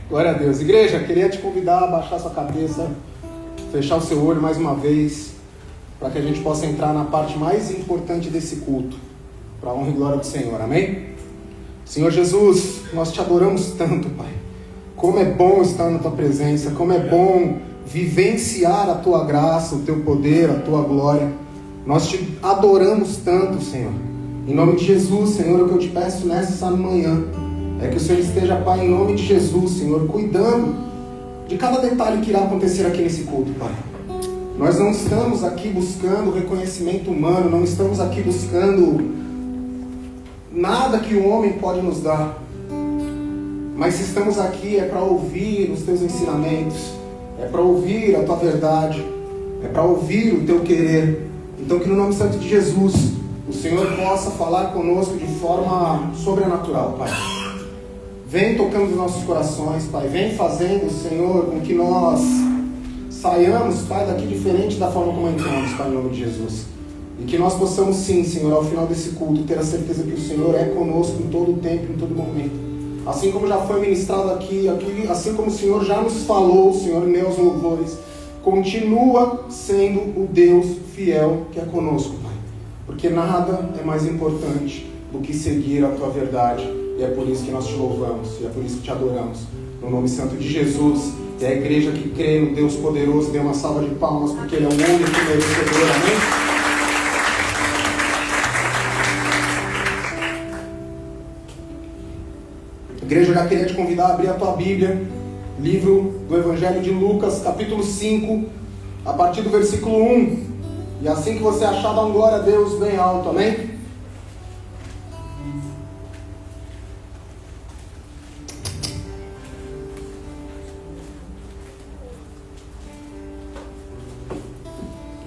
Glória a Deus. Igreja, queria te convidar a baixar sua cabeça, fechar o seu olho mais uma vez, para que a gente possa entrar na parte mais importante desse culto, para a honra e glória do Senhor, amém? Senhor Jesus, nós te adoramos tanto, Pai. Como é bom estar na tua presença, como é bom vivenciar a tua graça, o teu poder, a tua glória. Nós te adoramos tanto, Senhor. Em nome de Jesus, Senhor, o que eu te peço nessa manhã é que o Senhor esteja, Pai, em nome de Jesus, Senhor, cuidando de cada detalhe que irá acontecer aqui nesse culto, Pai. Nós não estamos aqui buscando reconhecimento humano, não estamos aqui buscando nada que o homem pode nos dar. Mas se estamos aqui é para ouvir os teus ensinamentos, é para ouvir a tua verdade, é para ouvir o teu querer. Então que no nome santo de Jesus, o Senhor possa falar conosco de forma sobrenatural, Pai. Vem tocando os nossos corações, Pai. Vem fazendo, Senhor, com que nós saiamos, Pai, daqui diferente da forma como entramos, Pai, em nome de Jesus. E que nós possamos sim, Senhor, ao final desse culto, ter a certeza que o Senhor é conosco em todo o tempo, em todo momento. Assim como já foi ministrado aqui, assim como o Senhor já nos falou, Senhor, em meus louvores, continua sendo o Deus fiel que é conosco, Pai. Porque nada é mais importante do que seguir a tua verdade. E é por isso que nós te louvamos, e é por isso que te adoramos. No nome santo de Jesus, e a igreja que crê no Deus poderoso, dê uma salva de palmas, porque Ele é o único merecedor, amém? Igreja, eu já queria te convidar a abrir a tua Bíblia, livro do Evangelho de Lucas, capítulo 5, a partir do versículo 1. E assim que você achar, dá um glória a Deus bem alto, amém?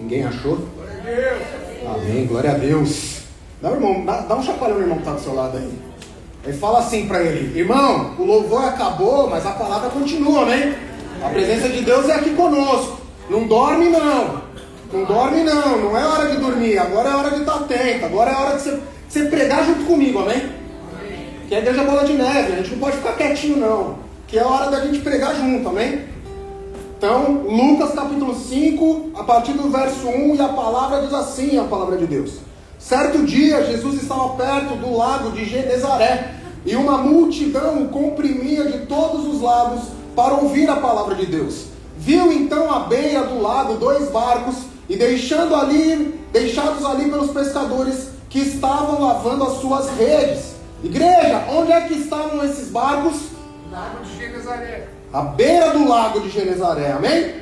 Ninguém achou? Glória a Deus. Amém, glória a Deus. Dá um chacoalhão no irmão que está do seu lado aí. Ele fala assim para ele: irmão, o louvor acabou, mas a palavra continua, amém? A presença de Deus é aqui conosco. Não dorme não. Não dorme não. Não é hora de dormir. Agora é hora de estar atento. Agora é hora de você pregar junto comigo, amém? Que a igreja é bola de neve. A gente não pode ficar quietinho não. Que é hora da gente pregar junto, amém? Então, Lucas capítulo 5, a partir do verso 1, e a palavra diz assim, a palavra de Deus. Certo dia, Jesus estava perto do lago de Genezaré, e uma multidão o comprimia de todos os lados para ouvir a palavra de Deus. Viu então à beira do lago 2 barcos, e deixados ali pelos pescadores que estavam lavando as suas redes. Igreja, onde é que estavam esses barcos? Lago de Genezaré. À beira do lago de Genezaré, amém?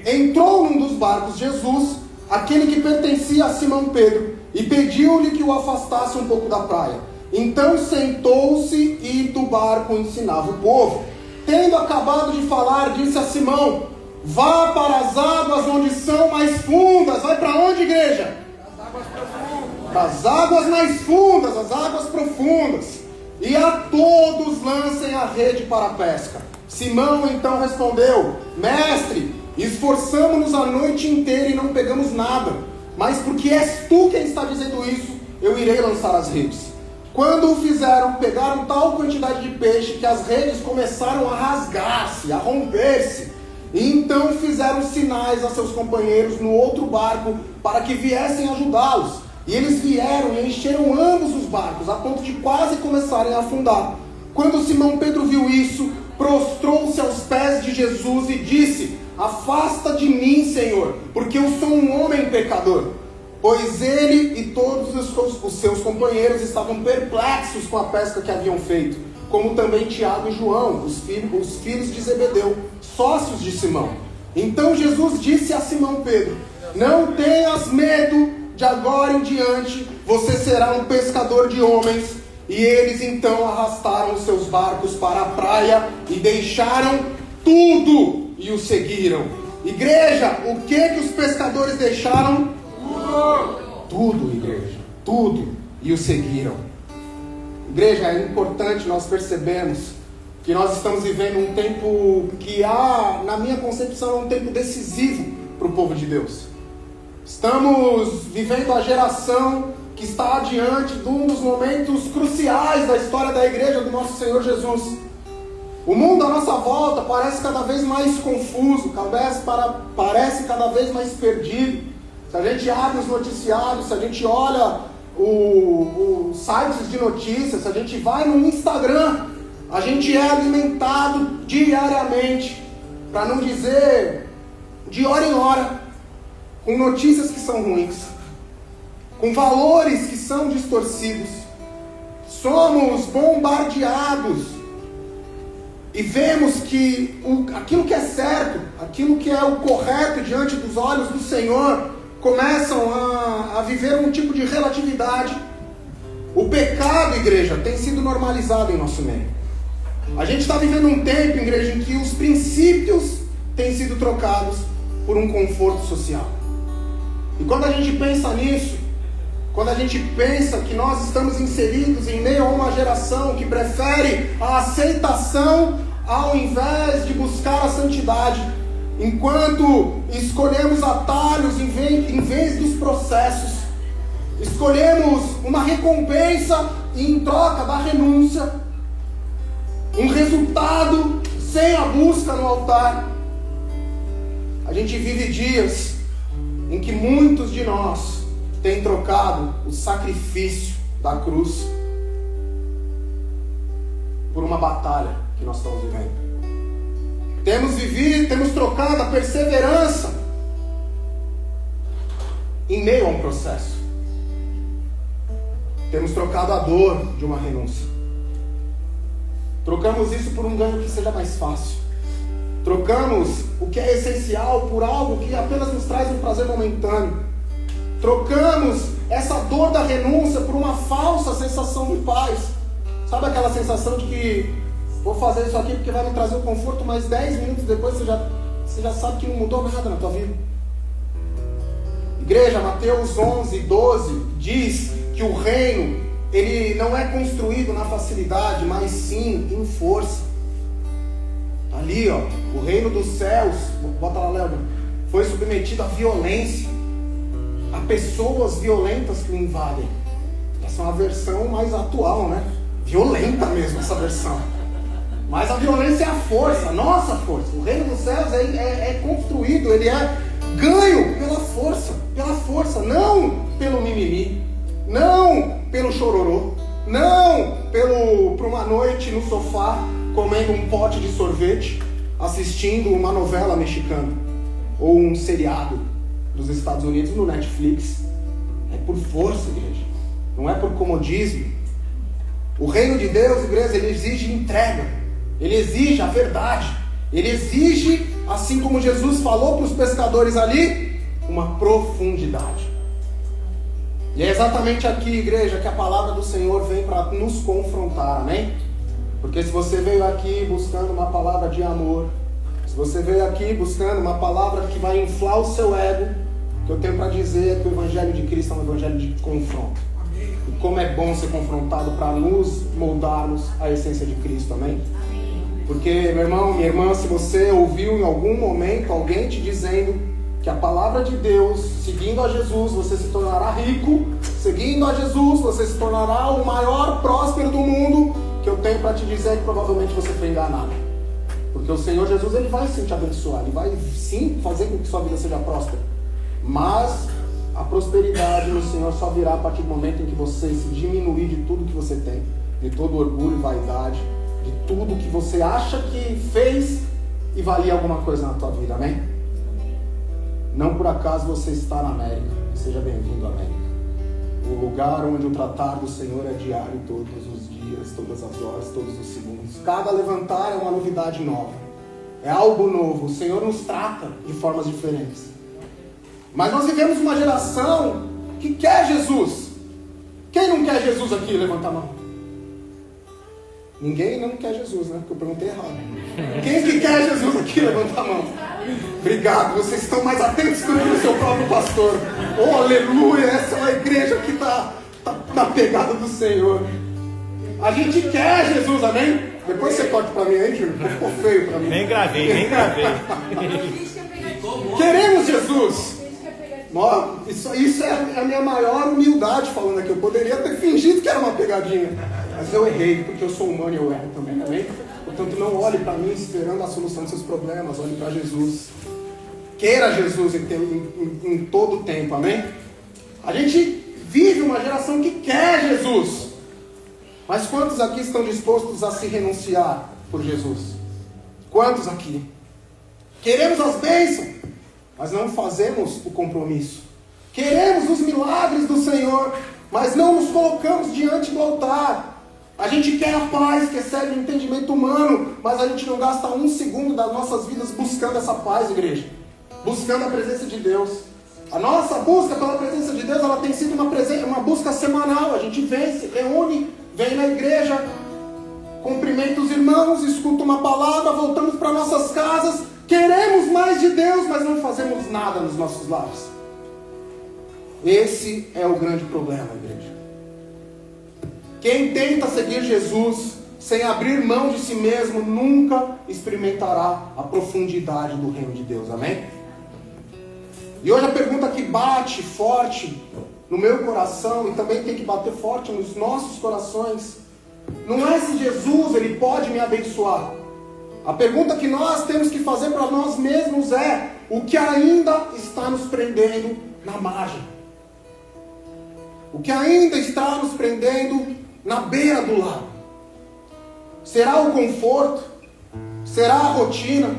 Entrou num dos barcos Jesus, aquele que pertencia a Simão Pedro, e pediu-lhe que o afastasse um pouco da praia. Então sentou-se e do barco ensinava o povo. Tendo acabado de falar, disse a Simão: vá para as águas onde são mais fundas. Vai para onde, igreja? As águas profundas. Para as águas mais fundas, as águas profundas. E a todos lancem a rede para a pesca. Simão então respondeu: mestre, esforçamo-nos a noite inteira e não pegamos nada, mas porque és tu quem está dizendo isso, eu irei lançar as redes. Quando o fizeram, pegaram tal quantidade de peixe que as redes começaram a rasgar-se, a romper-se. E então fizeram sinais a seus companheiros no outro barco para que viessem ajudá-los. E eles vieram e encheram ambos os barcos, a ponto de quase começarem a afundar. Quando Simão Pedro viu isso, prostrou-se aos pés de Jesus e disse: afasta de mim, Senhor, porque eu sou um homem pecador. Pois ele e todos os seus companheiros estavam perplexos com a pesca que haviam feito, como também Tiago e João, os filhos de Zebedeu, sócios de Simão. Então Jesus disse a Simão Pedro: não tenhas medo, de agora em diante você será um pescador de homens. E eles então arrastaram os seus barcos para a praia e deixaram tudo e o seguiram. Igreja, o que os pescadores deixaram? Tudo, igreja, tudo, e o seguiram. Igreja, é importante nós percebermos que nós estamos vivendo um tempo que na minha concepção, é um tempo decisivo para o povo de Deus. Estamos vivendo a geração que está diante de um dos momentos cruciais da história da igreja do nosso Senhor Jesus. O mundo à nossa volta parece cada vez mais confuso, parece cada vez mais perdido. Se a gente abre os noticiários, se a gente olha os sites de notícias, se a gente vai no Instagram, a gente é alimentado diariamente, para não dizer de hora em hora, com notícias que são ruins, com valores que são distorcidos. Somos bombardeados e vemos que aquilo que é certo, aquilo que é o correto diante dos olhos do Senhor, começam a viver um tipo de relatividade. O pecado, igreja, tem sido normalizado em nosso meio. A gente está vivendo um tempo, igreja, em que os princípios têm sido trocados por um conforto social. E quando a gente pensa nisso, quando a gente pensa que nós estamos inseridos em meio a uma geração que prefere a aceitação ao invés de buscar a santidade, enquanto escolhemos atalhos em vez dos processos, escolhemos uma recompensa em troca da renúncia, um resultado sem a busca no altar, a gente vive dias em que muitos de nós têm trocado o sacrifício da cruz por uma batalha que nós estamos vivendo. Temos trocado a perseverança em meio a um processo. Temos trocado a dor de uma renúncia. Trocamos isso por um ganho que seja mais fácil. Trocamos o que é essencial por algo que apenas nos traz um prazer momentâneo. Trocamos essa dor da renúncia por uma falsa sensação de paz. Sabe aquela sensação de que vou fazer isso aqui porque vai me trazer um conforto, mas 10 minutos depois você já sabe que não mudou nada na tua vida. Igreja, Mateus 11:12 diz que o reino, ele não é construído na facilidade, mas sim em força. Ali, ó, o reino dos céus, bota lá, Léo, foi submetido à violência, a pessoas violentas que o invadem. Essa é uma versão mais atual, né? Violenta mesmo essa versão. Mas a violência é a força, a nossa força. O reino dos céus é construído, ele é ganho pela força, não pelo mimimi, não pelo chororô, não por uma noite no sofá, comendo um pote de sorvete, assistindo uma novela mexicana, ou um seriado dos Estados Unidos no Netflix. É por força, igreja, não é por comodismo. O reino de Deus, igreja, ele exige entrega, ele exige a verdade, ele exige, assim como Jesus falou para os pescadores ali, uma profundidade. E é exatamente aqui, igreja, que a palavra do Senhor vem para nos confrontar, amém? Porque se você veio aqui buscando uma palavra de amor, se você veio aqui buscando uma palavra que vai inflar o seu ego, o que eu tenho para dizer é que o Evangelho de Cristo é um Evangelho de confronto. E como é bom ser confrontado para nos moldarmos à essência de Cristo, amém? Porque, meu irmão, minha irmã, se você ouviu em algum momento alguém te dizendo que a palavra de Deus, seguindo a Jesus, você se tornará rico, seguindo a Jesus, você se tornará o maior próspero do mundo, o que eu tenho para te dizer é que provavelmente você foi enganado. Porque o Senhor Jesus, ele vai sim te abençoar, ele vai sim fazer com que sua vida seja próspera. Mas a prosperidade no Senhor só virá a partir do momento em que você se diminuir de tudo que você tem, de todo orgulho e vaidade, de tudo que você acha que fez e valia alguma coisa na tua vida, amém? Não por acaso você está na América, seja bem-vindo à América. O lugar onde o tratar do Senhor é diário, todos os dias, todas as horas, todos os segundos. Cada levantar é uma novidade nova, é algo novo. O Senhor nos trata de formas diferentes. Mas nós vivemos uma geração que quer Jesus. Quem não quer Jesus aqui? Levanta a mão. Ninguém não quer Jesus, né? Porque eu perguntei errado. Quem que quer Jesus aqui? Levanta a mão. Obrigado, vocês estão mais atentos do que o seu próprio pastor. Oh, aleluia, essa é uma igreja que está na pegada do Senhor. A gente quer Jesus, amém? Depois você corta para mim aí, Júlio, ficou feio para mim. Nem gravei. Queremos Jesus. Isso é a minha maior humildade falando aqui. Eu poderia ter fingido que era uma pegadinha, mas eu errei, porque eu sou humano e eu erro também, amém? O Portanto, não olhe para mim esperando a solução dos seus problemas, olhe para Jesus. Queira Jesus em todo o tempo, amém? A gente vive uma geração que quer Jesus. Mas quantos aqui estão dispostos a se renunciar por Jesus? Quantos aqui? Queremos as bênçãos, mas não fazemos o compromisso. Queremos os milagres do Senhor, mas não nos colocamos diante do altar. A gente quer a paz que excede o entendimento humano, mas a gente não gasta um segundo das nossas vidas buscando essa paz, igreja. Buscando a presença de Deus. A nossa busca pela presença de Deus, ela tem sido uma busca semanal. A gente vem, se reúne, vem na igreja, cumprimenta os irmãos, escuta uma palavra, voltamos para nossas casas. Queremos mais de Deus, mas não fazemos nada nos nossos lares. Esse é o grande problema, igreja. Quem tenta seguir Jesus sem abrir mão de si mesmo nunca experimentará a profundidade do reino de Deus, amém? E hoje a pergunta que bate forte no meu coração e também tem que bater forte nos nossos corações não é se Jesus ele pode me abençoar. A pergunta que nós temos que fazer para nós mesmos é: o que ainda está nos prendendo na margem? O que ainda está nos prendendo na beira do lago? Será o conforto? Será a rotina?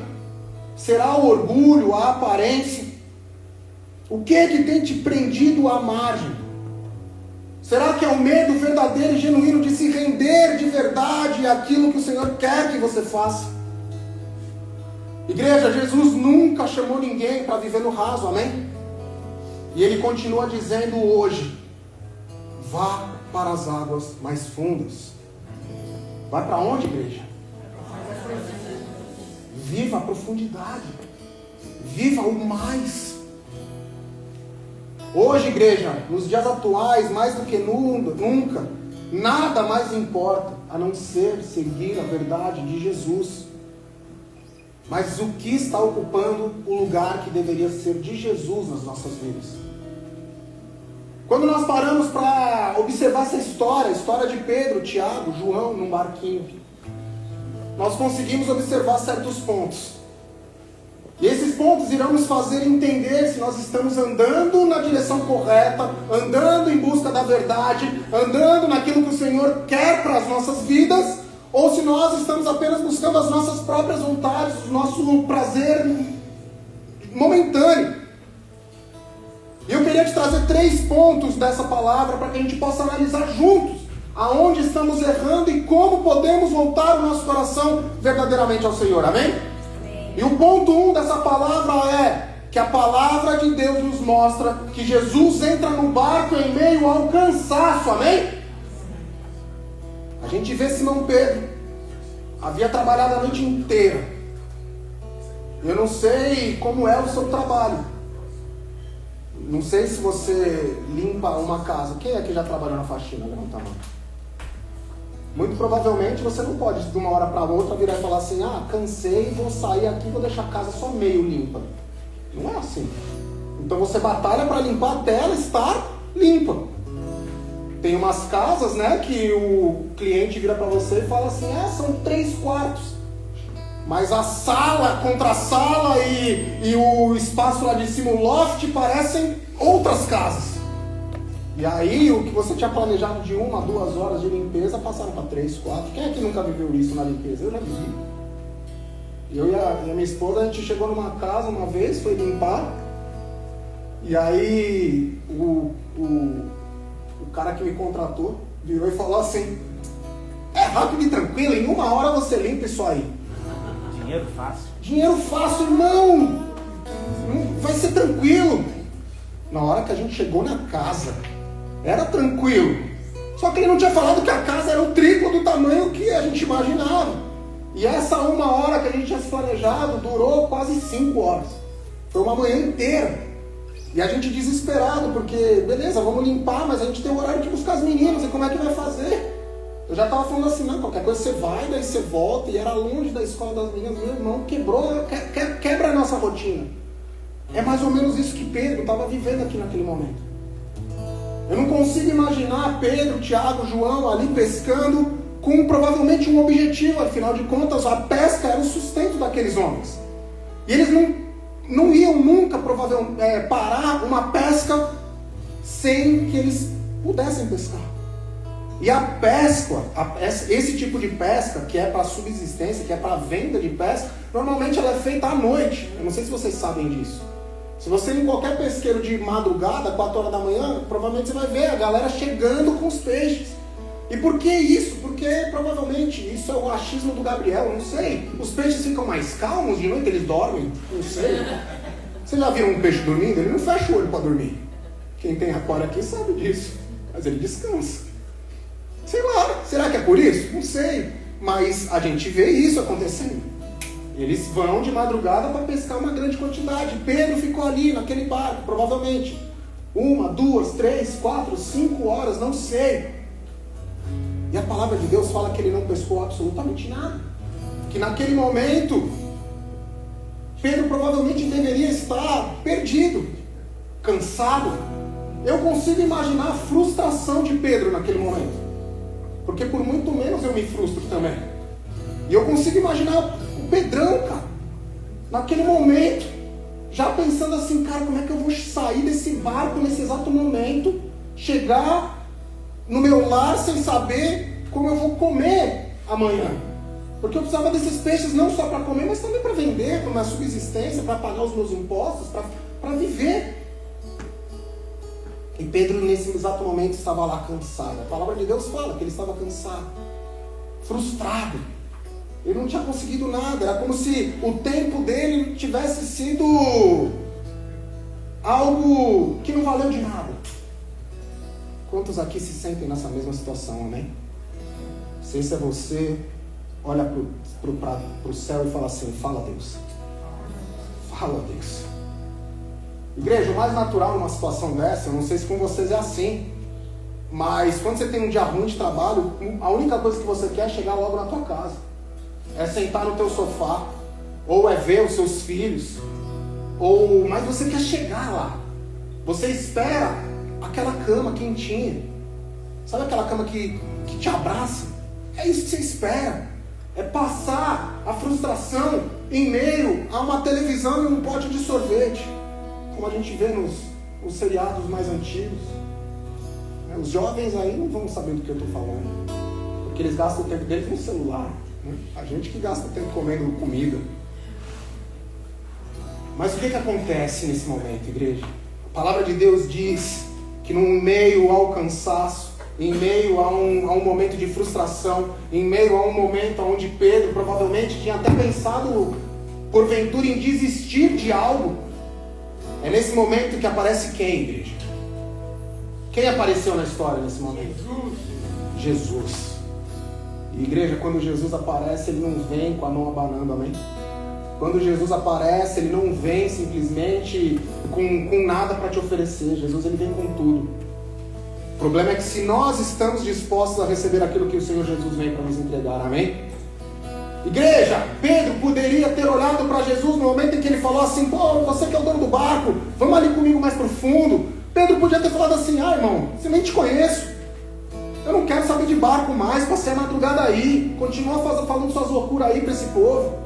Será o orgulho, a aparência? O que é que tem te prendido à margem? Será que é o medo verdadeiro e genuíno de se render de verdade àquilo que o Senhor quer que você faça? Igreja, Jesus nunca chamou ninguém para viver no raso, amém? E Ele continua dizendo hoje: vá para as águas mais fundas. Vai para onde, igreja? Viva a profundidade. Viva o mais. Hoje, igreja, nos dias atuais, mais do que nunca, nada mais importa a não ser seguir a verdade de Jesus. Mas o que está ocupando o lugar que deveria ser de Jesus nas nossas vidas? Quando nós paramos para observar essa história, a história de Pedro, Tiago, João, num barquinho, nós conseguimos observar certos pontos. E esses pontos irão nos fazer entender se nós estamos andando na direção correta, andando em busca da verdade, andando naquilo que o Senhor quer para as nossas vidas, ou se nós estamos apenas buscando as nossas próprias vontades, o nosso prazer momentâneo. E eu queria te trazer 3 pontos dessa palavra para que a gente possa analisar juntos aonde estamos errando e como podemos voltar o nosso coração verdadeiramente ao Senhor, amém? E o ponto 1 dessa palavra é que a palavra de Deus nos mostra que Jesus entra no barco em meio ao cansaço, amém? A gente vê Simão Pedro, havia trabalhado a noite inteira. Eu não sei como é o seu trabalho. Não sei se você limpa uma casa. Quem é que já trabalhou na faxina? Levanta a mão. Muito provavelmente você não pode de uma hora para outra virar e falar assim: ah, cansei, vou sair aqui, vou deixar a casa só meio limpa. Não é assim. Então você batalha para limpar até ela estar limpa. Tem umas casas, né, que o cliente vira para você e fala assim: ah, são 3 quartos. Mas a sala contra a sala e o espaço lá de cima, o loft, parecem outras casas. E aí, o que você tinha planejado de 1 a 2 horas de limpeza, passaram para 3, 4. Quem é que nunca viveu isso na limpeza? Eu já vivi. Eu e a minha esposa, a gente chegou numa casa uma vez, foi limpar. E aí, o cara que me contratou virou e falou assim: é rápido e tranquilo, em 1 hora você limpa isso aí. Dinheiro fácil. Dinheiro fácil, irmão. Vai ser tranquilo. Na hora que a gente chegou na casa, era tranquilo. Só que ele não tinha falado que a casa era o triplo do tamanho que a gente imaginava. E essa 1 hora que a gente tinha se planejado durou quase 5 horas. Foi uma manhã inteira. E a gente desesperado, porque beleza, vamos limpar, mas a gente tem o horário de buscar as meninas, e como é que vai fazer? Eu já estava falando assim: não, qualquer coisa você vai, daí você volta. E era longe da escola das meninas. Meu irmão, quebra a nossa rotina. É mais ou menos isso que Pedro estava vivendo aqui naquele momento. Eu não consigo imaginar Pedro, Tiago, João ali pescando com provavelmente um objetivo. Afinal de contas, a pesca era o sustento daqueles homens. E eles não iam nunca parar uma pesca sem que eles pudessem pescar. E a pesca, esse tipo de pesca, que é para subsistência, que é para venda de pesca, normalmente ela é feita à noite. Eu não sei se vocês sabem disso. Se você ir em qualquer pesqueiro de madrugada, 4 horas da manhã, provavelmente você vai ver a galera chegando com os peixes. E por que isso? Porque provavelmente isso é o achismo do Gabriel, não sei. Os peixes ficam mais calmos de noite, eles dormem, não sei. Vocês já viram um peixe dormindo? Ele não fecha o olho para dormir. Quem tem aquário aqui sabe disso. Mas ele descansa. Sei lá, será que é por isso? Não sei. Mas a gente vê isso acontecendo. Eles vão de madrugada para pescar uma grande quantidade. Pedro ficou ali naquele barco, provavelmente 1, 2, 3, 4, 5 horas, não sei. E a palavra de Deus fala que ele não pescou absolutamente nada. Que naquele momento, Pedro provavelmente deveria estar perdido, cansado. Eu consigo imaginar a frustração de Pedro naquele momento. Porque por muito menos eu me frustro também. E eu consigo imaginar o Pedrão, cara, naquele momento, já pensando assim, cara, como é que eu vou sair desse barco nesse exato momento, chegar no meu lar sem saber como eu vou comer amanhã. Porque eu precisava desses peixes não só para comer, mas também para vender, para uma subsistência, para pagar os meus impostos, para viver. E Pedro, nesse exato momento, estava lá cansado. A palavra de Deus fala que ele estava cansado, frustrado. Ele não tinha conseguido nada. Era como se o tempo dele tivesse sido algo que não valeu de nada. Quantos aqui se sentem nessa mesma situação, amém? Não sei se é você, olha para o céu e fala assim, fala Deus. Fala Deus. Igreja, o mais natural numa situação dessa, eu não sei se com vocês é assim, mas quando você tem um dia ruim de trabalho, a única coisa que você quer é chegar logo na tua casa. É sentar no teu sofá, ou é ver os seus filhos, mas você quer chegar lá. Você espera aquela cama quentinha. Sabe aquela cama que te abraça? É isso que você espera. É passar a frustração em meio a uma televisão e um pote de sorvete. Como a gente vê nos seriados mais antigos. Os jovens aí não vão saber do que eu estou falando. Porque eles gastam o tempo deles no celular. A gente que gasta tempo comendo comida. Mas o que acontece nesse momento, igreja? A palavra de Deus diz que no meio ao cansaço, em meio a um momento de frustração, em meio a um momento onde Pedro provavelmente tinha até pensado porventura em desistir de algo, é nesse momento que aparece quem, igreja? Quem apareceu na história nesse momento? Jesus. E igreja, quando Jesus aparece, ele não vem com a mão abanando, amém? Quando Jesus aparece, ele não vem simplesmente com nada para te oferecer. Jesus, ele vem com tudo. O problema é que se nós estamos dispostos a receber aquilo que o Senhor Jesus vem para nos entregar, amém? Igreja, Pedro poderia ter olhado para Jesus no momento em que ele falou assim, pô, você que é o dono do barco, vamos ali comigo mais profundo. Pedro podia ter falado assim, irmão, você nem te conheço. Eu não quero saber de barco mais, passei a madrugada aí, continua falando suas loucuras aí para esse povo.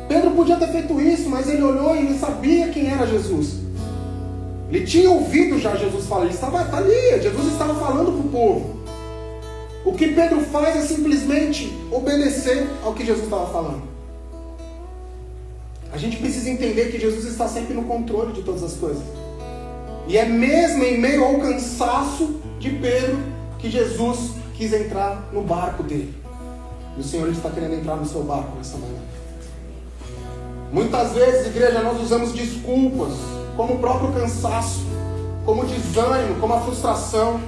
Pedro podia ter feito isso, mas ele olhou e ele sabia quem era Jesus. Ele tinha ouvido já Jesus falar, ele estava ali, Jesus estava falando para o povo. O que Pedro faz é simplesmente obedecer ao que Jesus estava falando. A gente precisa entender que Jesus está sempre no controle de todas as coisas. E é mesmo em meio ao cansaço de Pedro que Jesus quis entrar no barco dele. E o Senhor está querendo entrar no seu barco nessa manhã. Muitas vezes, igreja, nós usamos desculpas, como o próprio cansaço, como o desânimo, como a frustração.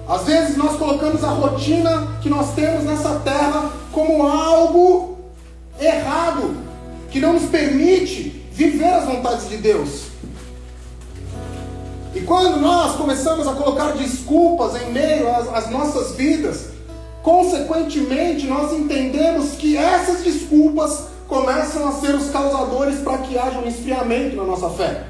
Às vezes nós colocamos a rotina que nós temos nessa terra como algo errado, que não nos permite viver as vontades de Deus. E quando nós começamos a colocar desculpas em meio às nossas vidas, consequentemente nós entendemos que essas desculpas começam a ser os causadores para que haja um esfriamento na nossa fé.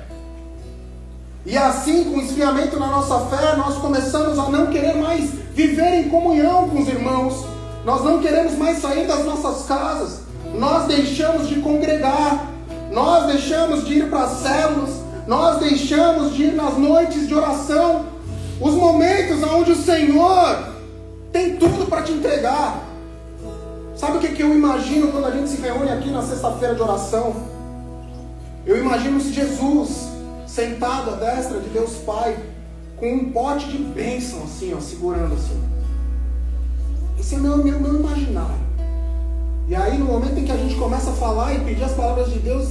E assim, com o esfriamento na nossa fé, nós começamos a não querer mais viver em comunhão com os irmãos. Nós não queremos mais sair das nossas casas. Nós deixamos de congregar. Nós deixamos de ir para as células. Nós deixamos de ir nas noites de oração. Os momentos onde o Senhor tem tudo para te entregar. Sabe o que eu imagino quando a gente se reúne aqui na sexta-feira de oração? Eu imagino Jesus sentado à destra de Deus Pai, com um pote de bênção assim, ó, segurando assim. Esse é meu imaginário. E aí no momento em que a gente começa a falar e pedir as palavras de Deus,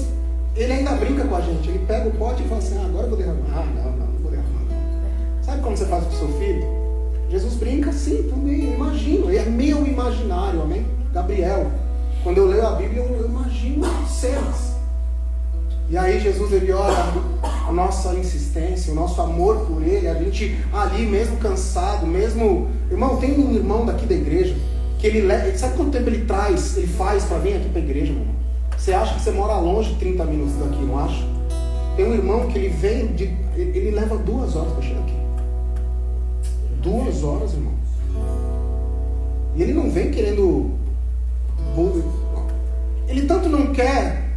ele ainda brinca com a gente. Ele pega o pote e fala assim, agora eu vou derramar. Não vou derramar não. Sabe como você faz com o seu filho? Jesus brinca assim também, eu imagino. É meu imaginário, amém? Gabriel, quando eu leio a Bíblia, eu imagino cenas. E aí Jesus, ele olha a nossa insistência, o nosso amor por ele, a gente ali mesmo cansado, mesmo... Irmão, tem um irmão daqui da igreja, que ele leva... Sabe quanto tempo ele faz para vir aqui para a igreja, meu irmão? Você acha que você mora longe 30 minutos daqui, não acha? Tem um irmão que ele vem, ele leva 2 horas para chegar aqui. 2 horas, irmão. E ele não vem querendo... Ele tanto não quer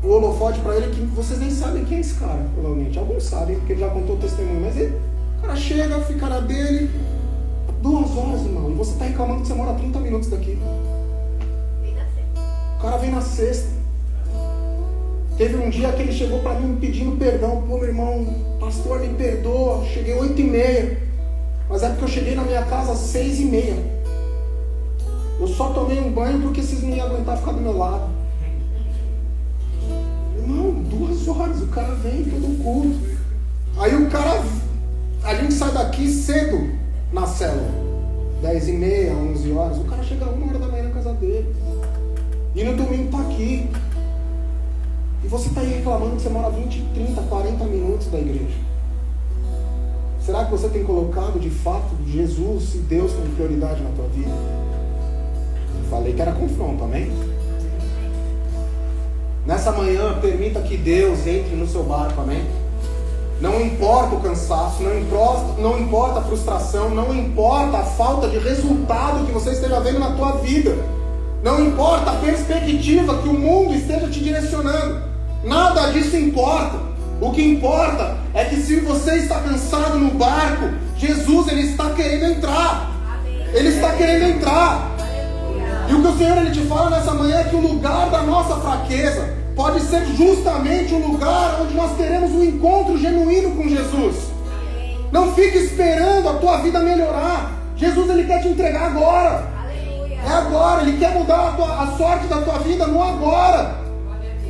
o holofote para ele que vocês nem sabem quem é esse cara, provavelmente. Alguns sabem, porque ele já contou o testemunho. Mas ele, o cara chega, fica na dele, 2 horas, irmão. E você está reclamando que você mora 30 minutos daqui. O cara vem na sexta. Teve um dia que ele chegou para mim pedindo perdão. Pô, meu irmão, pastor, me perdoa. Cheguei 8h30. Mas é porque eu cheguei na minha casa às 6h30. Eu só tomei um banho porque vocês não iam aguentar ficar do meu lado. Irmão, 2 horas, o cara vem todo culto. Aí o cara, a gente sai daqui cedo na célula, 10h30, 11 horas. O cara chega 1 hora da manhã na casa dele. E no domingo tá aqui. E você tá aí reclamando que você mora 20, 30, 40 minutos da igreja. Será que você tem colocado de fato Jesus e Deus como prioridade na tua vida? Falei que era confronto, amém? Nessa manhã, permita que Deus entre no seu barco, amém? Não importa o cansaço, não importa a frustração, não importa a falta de resultado que você esteja vendo na tua vida, não importa a perspectiva que o mundo esteja te direcionando, nada disso importa. O que importa é que se você está cansado no barco, Jesus, ele está querendo entrar. Ele está querendo entrar. E o que o Senhor, ele te fala nessa manhã é que o lugar da nossa fraqueza pode ser justamente o lugar onde nós teremos um encontro genuíno com Jesus. Não fique esperando a tua vida melhorar. Jesus, ele quer te entregar agora. É agora, ele quer mudar a sorte da tua vida no agora.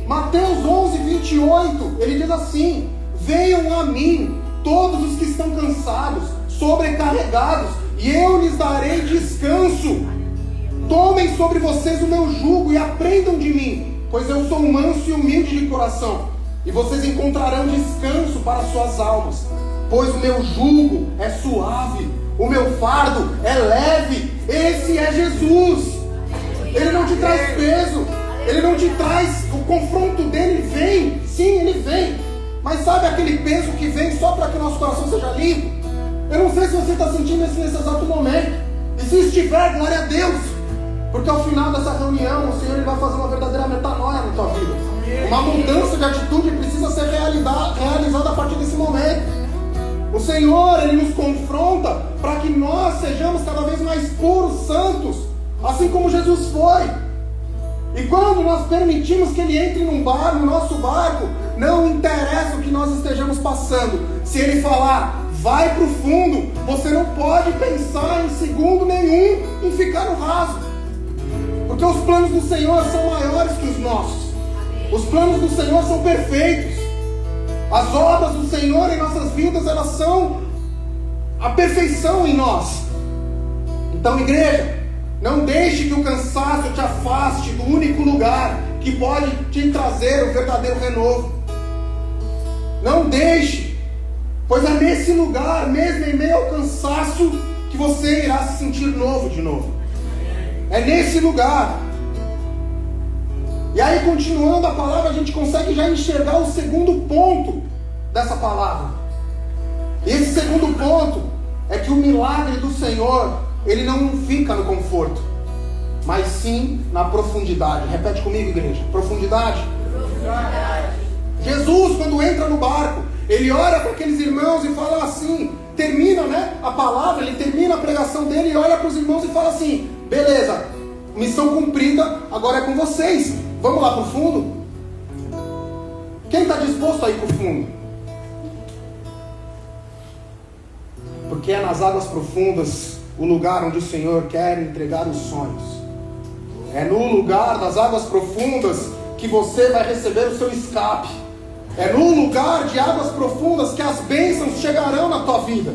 Mateus 11:28, ele diz assim: venham a mim todos os que estão cansados, sobrecarregados, e eu lhes darei descanso. Tomem sobre vocês o meu jugo e aprendam de mim, pois eu sou manso e humilde de coração, e vocês encontrarão descanso para suas almas. Pois o meu jugo é suave, o meu fardo é leve. Esse é Jesus. Ele não te traz peso, ele não te traz, o confronto dele vem, sim, ele vem, mas sabe aquele peso que vem só para que o nosso coração seja limpo? Eu não sei se você está sentindo isso nesse exato momento, e se estiver, glória a Deus, porque ao final dessa reunião, o Senhor, ele vai fazer uma verdadeira metanoia na tua vida. Uma mudança de atitude precisa ser realizada a partir desse momento. O Senhor, ele nos confronta para que nós sejamos cada vez mais puros, santos, assim como Jesus foi. E quando nós permitimos que ele entre no nosso barco, não interessa o que nós estejamos passando. Se ele falar, vai para o fundo, você não pode pensar em segundo nenhum em ficar no raso. Porque os planos do Senhor são maiores que os nossos. Os planos do Senhor são perfeitos. As obras do Senhor em nossas vidas, elas são a perfeição em nós. Então, igreja, não deixe que o cansaço te afaste do único lugar que pode te trazer o verdadeiro renovo. Não deixe, pois é nesse lugar, mesmo em meio ao cansaço, que você irá se sentir novo de novo. É nesse lugar. E aí, continuando a palavra, a gente consegue já enxergar o segundo ponto dessa palavra. E esse segundo ponto é que o milagre do Senhor, ele não fica no conforto. mas sim na profundidade. Repete comigo, igreja. Profundidade. Jesus, quando entra no barco, ele olha para aqueles irmãos e fala assim, termina, né, a palavra, ele termina a pregação dele e olha para os irmãos e fala assim: beleza, missão cumprida, agora é com vocês, vamos lá para o fundo? Quem está disposto a ir para o fundo? Porque é nas águas profundas o lugar onde o Senhor quer entregar os sonhos. É no lugar das águas profundas que você vai receber o seu escape. É no lugar de águas profundas que as bênçãos chegarão na tua vida.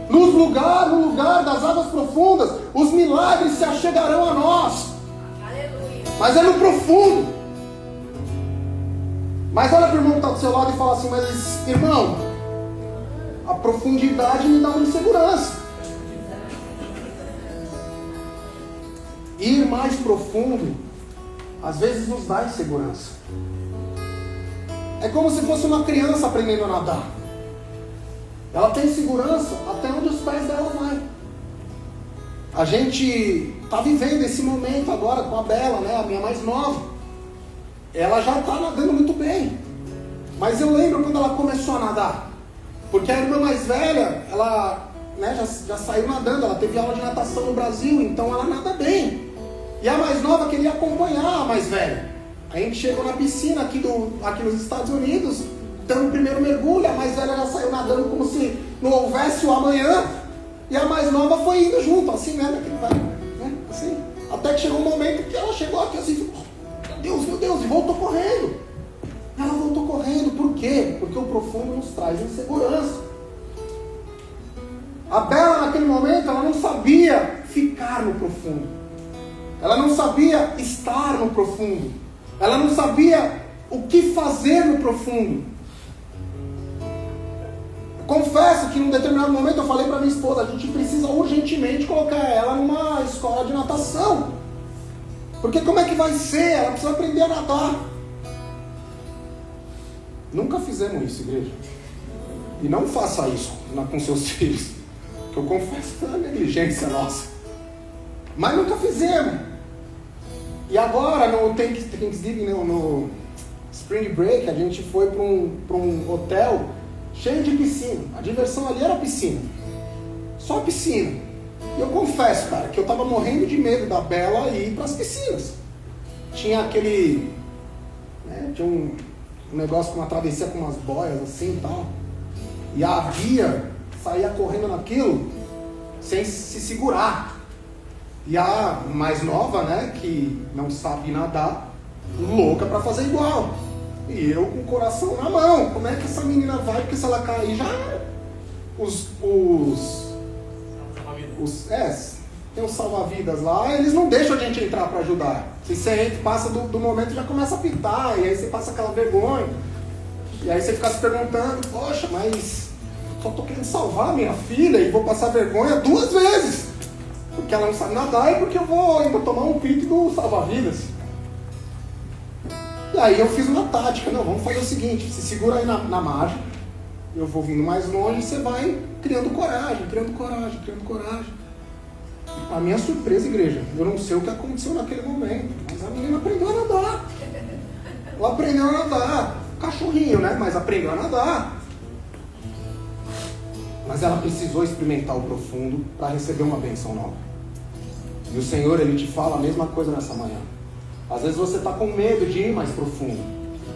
No lugar das águas profundas, os milagres se achegarão a nós. Aleluia. Mas é no profundo. Mas olha para o irmão que está do seu lado e fala assim: mas irmão, a profundidade me dá uma insegurança. Ir mais profundo às vezes nos dá insegurança. É como se fosse uma criança aprendendo a nadar. Ela tem segurança até onde os pés dela vão. A gente está vivendo esse momento agora com a Bela, né, a minha mais nova. Ela já está nadando muito bem. Mas eu lembro quando ela começou a nadar. Porque a irmã mais velha, ela, né, já saiu nadando. Ela teve aula de natação no Brasil, então ela nada bem. E a mais nova queria acompanhar a mais velha. A gente chegou na piscina aqui nos Estados Unidos, dando o primeiro mergulho, a mais velha já saiu nadando como se não houvesse o amanhã, e a mais nova foi indo junto, assim, né, assim, até que chegou um momento que ela chegou aqui assim, meu Deus, e voltou correndo. Ela voltou correndo, por quê? Porque o profundo nos traz insegurança. A Bela naquele momento, ela não sabia ficar no profundo, ela não sabia estar no profundo. Ela não sabia o que fazer no profundo. Confesso que num determinado momento eu falei para minha esposa: a gente precisa urgentemente colocar ela numa escola de natação. Porque como é que vai ser? Ela precisa aprender a nadar. Nunca fizemos isso, igreja. E não faça isso com seus filhos. Que eu confesso que é uma negligência nossa. Mas nunca fizemos. E agora, no Thanksgiving, no Spring Break, a gente foi para um hotel cheio de piscina. A diversão ali era piscina. Só piscina. E eu confesso, cara, que eu estava morrendo de medo da Bela ir para as piscinas. Tinha aquele... né, tinha um negócio com uma travessia com umas boias assim e tal. E a Bia saía correndo naquilo sem se segurar. E a mais nova, né, que não sabe nadar, louca para fazer igual. E eu com o coração na mão. Como é que essa menina vai? Porque se ela cair já... tem os salva-vidas lá, eles não deixam a gente entrar para ajudar. Se você entra, passa do momento, já começa a pitar, e aí você passa aquela vergonha. E aí você fica se perguntando: poxa, mas só tô querendo salvar a minha filha e vou passar vergonha 2 vezes. Porque ela não sabe nadar e porque eu vou ainda tomar um pique do salva-vidas. E aí eu fiz uma tática: não, vamos fazer o seguinte, se segura aí na margem, eu vou vindo mais longe, você vai criando coragem. A minha surpresa, igreja, eu não sei o que aconteceu naquele momento, mas a menina aprendeu a nadar. Ela aprendeu a nadar, cachorrinho, né, mas aprendeu a nadar. Mas ela precisou experimentar o profundo para receber uma bênção nova. E o Senhor, Ele te fala a mesma coisa nessa manhã. Às vezes você está com medo de ir mais profundo.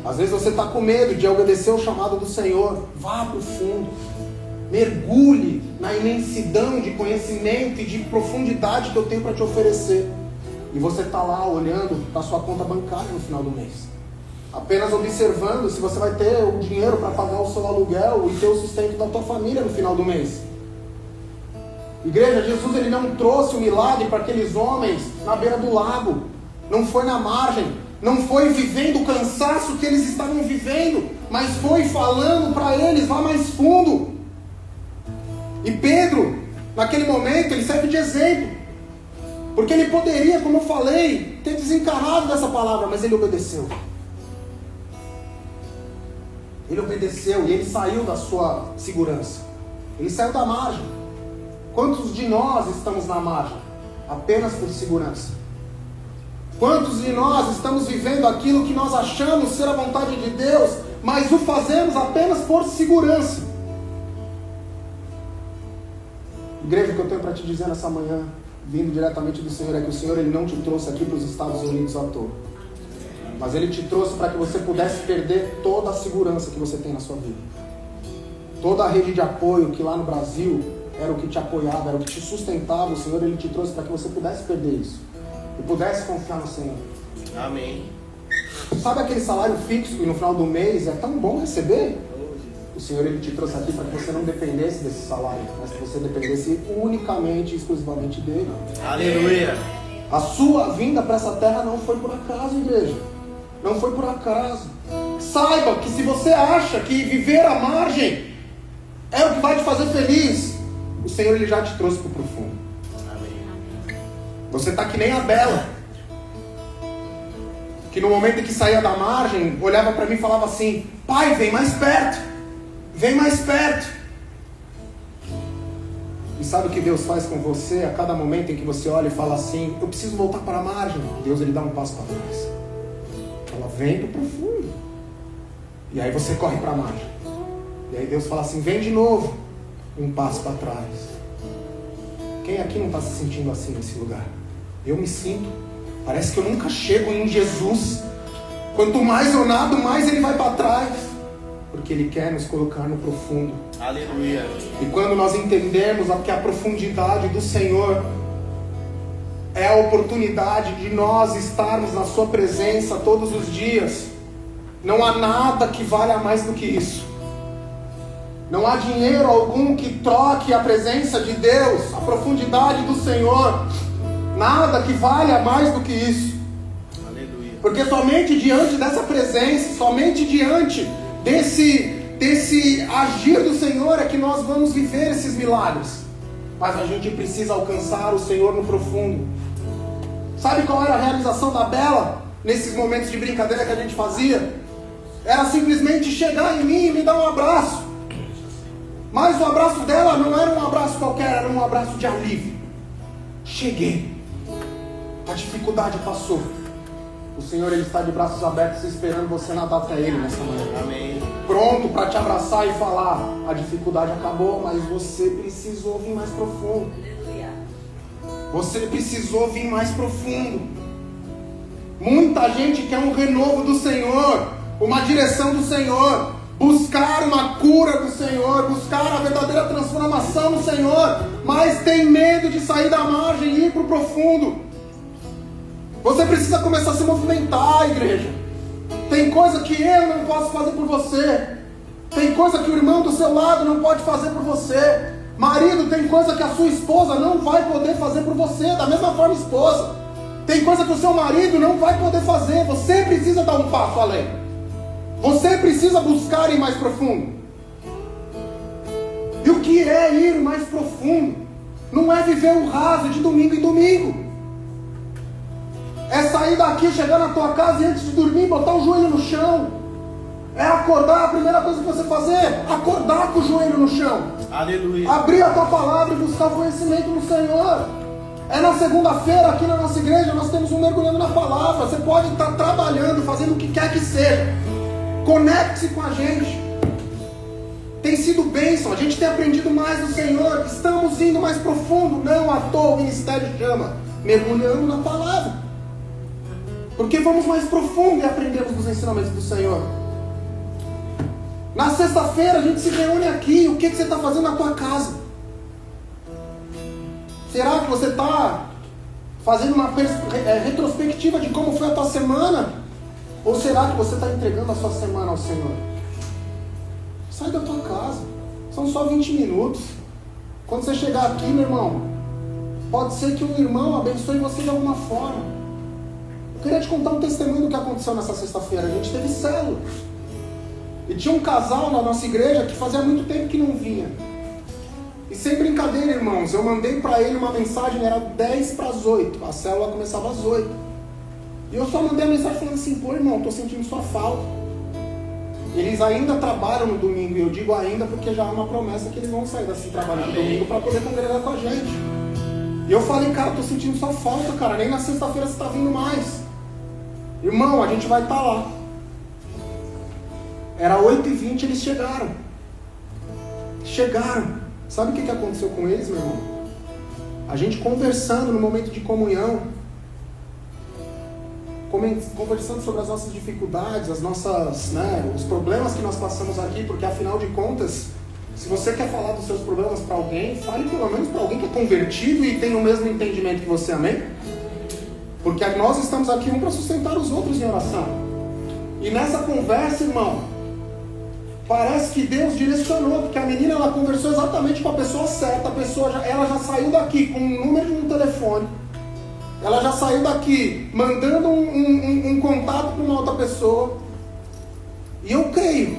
Às vezes você está com medo de obedecer o chamado do Senhor. Vá para o fundo. Mergulhe na imensidão de conhecimento e de profundidade que eu tenho para te oferecer. E você está lá olhando para a sua conta bancária no final do mês. Apenas observando se você vai ter o dinheiro para pagar o seu aluguel e ter o sustento da tua família no final do mês. Igreja, Jesus, Ele não trouxe o milagre para aqueles homens na beira do lago. Não foi na margem. Não foi vivendo o cansaço que eles estavam vivendo, mas foi falando para eles: vá mais fundo. E Pedro, naquele momento, ele serve de exemplo. Porque ele poderia, como eu falei, ter desencarado dessa palavra, mas ele obedeceu. Ele obedeceu e ele saiu da sua segurança. Ele saiu da margem. Quantos de nós estamos na margem? Apenas por segurança. Quantos de nós estamos vivendo aquilo que nós achamos ser a vontade de Deus, mas o fazemos apenas por segurança? Igreja, o que eu tenho para te dizer nessa manhã, vindo diretamente do Senhor, é que o Senhor Ele não te trouxe aqui para os Estados Unidos à toa. Mas Ele te trouxe para que você pudesse perder toda a segurança que você tem na sua vida. Toda a rede de apoio que lá no Brasil era o que te apoiava, era o que te sustentava. O Senhor Ele te trouxe para que você pudesse perder isso. E pudesse confiar no Senhor. Amém. Sabe aquele salário fixo que no final do mês é tão bom receber? O Senhor Ele te trouxe aqui para que você não dependesse desse salário, mas que você dependesse unicamente e exclusivamente dele. Aleluia. A sua vinda para essa terra não foi por acaso, igreja. Não foi por acaso. Saiba que se você acha que viver à margem é o que vai te fazer feliz, o Senhor Ele já te trouxe para o profundo. Amém. Você está que nem a Bela, que no momento em que saía da margem, olhava para mim e falava assim: pai, vem mais perto, vem mais perto. E sabe o que Deus faz com você a cada momento em que você olha e fala assim: eu preciso voltar para a margem? Deus Ele dá um passo para trás. Ela vem para o profundo. E aí você corre para a margem. E aí Deus fala assim: vem de novo, um passo para trás. Quem aqui não está se sentindo assim nesse lugar? Eu me sinto. Parece que eu nunca chego em Jesus. Quanto mais eu nado, mais Ele vai para trás. Porque Ele quer nos colocar no profundo. Aleluia. E quando nós entendemos que a profundidade do Senhor é a oportunidade de nós estarmos na Sua presença todos os dias, não há nada que valha mais do que isso. Não há dinheiro algum que troque a presença de Deus, a profundidade do Senhor. Nada que valha mais do que isso. Aleluia. Porque somente diante dessa presença, somente diante desse agir do Senhor é que nós vamos viver esses milagres. Mas a gente precisa alcançar o Senhor no profundo. Sabe qual era a realização da Bela nesses momentos de brincadeira que a gente fazia? Era simplesmente chegar em mim e me dar um abraço. Mas o abraço dela não era um abraço qualquer, era um abraço de alívio. Cheguei. A dificuldade passou. O Senhor Ele está de braços abertos esperando você nadar até Ele nessa manhã. Amém. Pronto para te abraçar e falar: a dificuldade acabou, mas você precisou vir mais profundo. Você precisou vir mais profundo. Muita gente quer um renovo do Senhor, uma direção do Senhor, buscar uma cura do Senhor, buscar a verdadeira transformação do Senhor, mas tem medo de sair da margem e ir para o profundo. Você precisa começar a se movimentar, igreja. Tem coisa que eu não posso fazer por você. Tem coisa que o irmão do seu lado não pode fazer por você. Marido, tem coisa que a sua esposa não vai poder fazer por você. Da mesma forma, esposa. Tem coisa que o seu marido não vai poder fazer. Você precisa dar um passo além. Você precisa buscar ir mais profundo. E o que é ir mais profundo? Não é viver o raso de domingo em domingo. É sair daqui, chegar na tua casa e antes de dormir, botar o joelho no chão. É acordar, a primeira coisa que você fazer, acordar com o joelho no chão. Aleluia. Abrir a tua palavra e buscar conhecimento no Senhor. É na segunda-feira, aqui na nossa igreja, nós temos um mergulhando na palavra. Você pode estar trabalhando, fazendo o que quer que seja. Conecte-se com a gente. Tem sido bênção, a gente tem aprendido mais do Senhor. Estamos indo mais profundo. Não à toa o ministério chama mergulhando na palavra. Porque vamos mais profundo e aprendemos dos ensinamentos do Senhor. Na sexta-feira a gente se reúne aqui. O que você está fazendo na tua casa? Será que você está fazendo uma retrospectiva de como foi a tua semana? Ou será que você está entregando a sua semana ao Senhor? Sai da tua casa. São só 20 minutos. Quando você chegar aqui, meu irmão, pode ser que um irmão abençoe você de alguma forma. Eu queria te contar um testemunho do que aconteceu nessa sexta-feira. A gente teve célula. E tinha um casal na nossa igreja que fazia muito tempo que não vinha. E sem brincadeira, irmãos, eu mandei para ele uma mensagem, era 10 para as 8. A célula começava às 8. E eu só mandei a mensagem falando assim: pô, irmão, estou sentindo sua falta. Eles ainda trabalham no domingo. E eu digo ainda porque já há uma promessa que eles vão sair desse trabalho no domingo para poder congregar com a gente. E eu falei: cara, estou sentindo sua falta, cara. Nem na sexta-feira você está vindo mais. Irmão, a gente vai estar lá. Era 8h20, eles chegaram. Sabe o que aconteceu com eles, meu irmão? A gente conversando no momento de comunhão, conversando sobre as nossas dificuldades, as nossas, os problemas que nós passamos aqui, porque afinal de contas, se você quer falar dos seus problemas para alguém, fale pelo menos para alguém que é convertido e tem o mesmo entendimento que você, amém? Porque nós estamos aqui um para sustentar os outros em oração. E nessa conversa, irmão, parece que Deus direcionou, porque a menina ela conversou exatamente com a pessoa certa, ela já saiu daqui com um número de um telefone, ela já saiu daqui mandando um contato para uma outra pessoa. E eu creio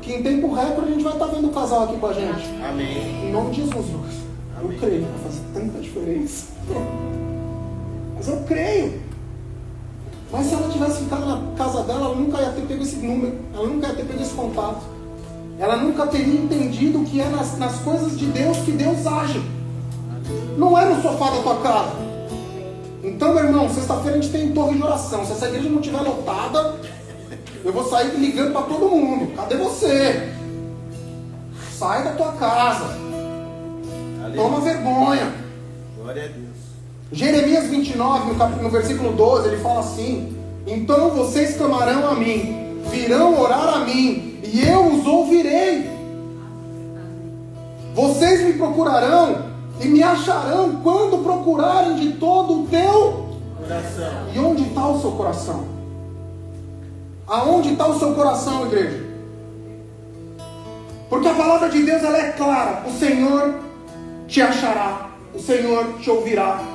que em tempo recorde a gente vai estar vendo o casal aqui com a gente. Amém. Em nome de Jesus, Lucas. Eu creio, vai fazer tanta diferença. Mas eu creio. Mas se ela tivesse ficado na casa dela, ela nunca ia ter pego esse número, ela nunca ia ter pego esse contato. Ela nunca teria entendido que é nas coisas de Deus que Deus age. Não é no sofá da tua casa. Então, meu irmão, sexta-feira a gente tem torre de oração. Se essa igreja não estiver lotada, eu vou sair ligando para todo mundo. Cadê você? Sai da tua casa. Toma vergonha. Glória a Deus. Jeremias 29, no versículo 12, ele fala assim: então vocês clamarão a mim, virão orar a mim, e eu os ouvirei. Vocês me procurarão e me acharão quando procurarem de todo o teu coração. E onde está o seu coração? Aonde está o seu coração, igreja? Porque a palavra de Deus ela é clara: o Senhor te achará, o Senhor te ouvirá.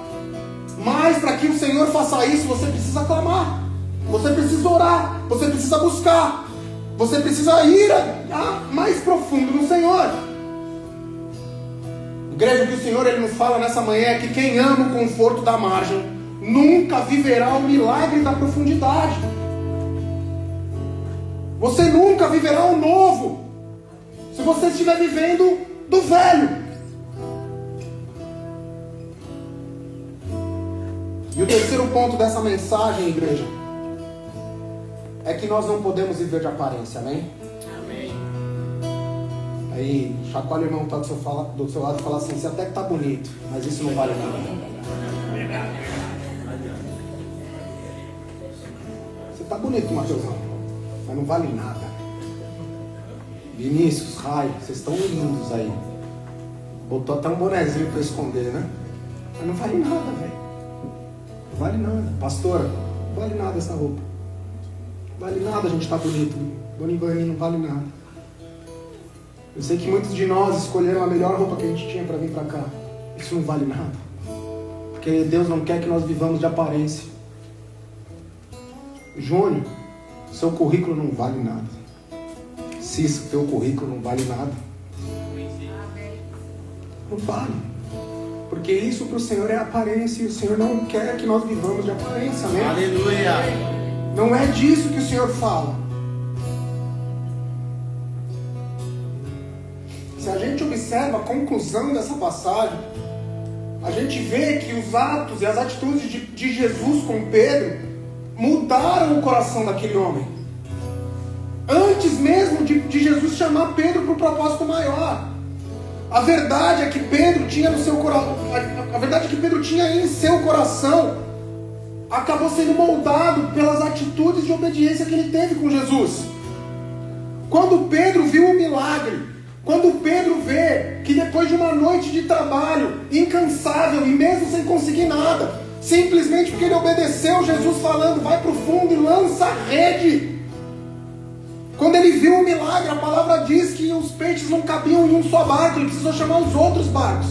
Mas para que o Senhor faça isso, você precisa clamar, você precisa orar, você precisa buscar, você precisa ir mais profundo no Senhor. Igreja, o que o Senhor ele nos fala nessa manhã é que quem ama o conforto da margem nunca viverá o milagre da profundidade. Você nunca viverá o novo se você estiver vivendo do velho. E o terceiro ponto dessa mensagem, igreja, é que nós não podemos viver de aparência, amém? Amém. Aí, chacoalha o irmão que está do seu lado e fala assim: você até que está bonito, mas isso não vale nada. Você está bonito, Mateusão, mas não vale nada. Vinícius, Rai, vocês estão lindos aí. Botou até um bonezinho para esconder, né? Mas não vale nada, velho. Não vale nada. Pastora, não vale nada essa roupa. Não vale nada a gente estar bonito. Boninho não vale nada. Eu sei que muitos de nós escolheram a melhor roupa que a gente tinha para vir para cá. Isso não vale nada. Porque Deus não quer que nós vivamos de aparência. Júnior, seu currículo não vale nada. Cícero, teu currículo não vale nada. Não vale. Porque isso para o Senhor é aparência, e o Senhor não quer que nós vivamos de aparência, amém? Aleluia. Não é disso que o Senhor fala. Se a gente observa a conclusão dessa passagem, a gente vê que os atos e as atitudes de Jesus com Pedro mudaram o coração daquele homem. Antes mesmo de Jesus chamar Pedro para o propósito maior. A verdade é que Pedro tinha no seu coração, a verdade é que Pedro tinha em seu coração, acabou sendo moldado pelas atitudes de obediência que ele teve com Jesus. Quando Pedro viu o milagre, quando Pedro vê que depois de uma noite de trabalho incansável e mesmo sem conseguir nada, simplesmente porque ele obedeceu Jesus falando, vai para o fundo e lança a rede. Quando ele viu o milagre, a palavra diz que os peixes não cabiam em um só barco, ele precisou chamar os outros barcos.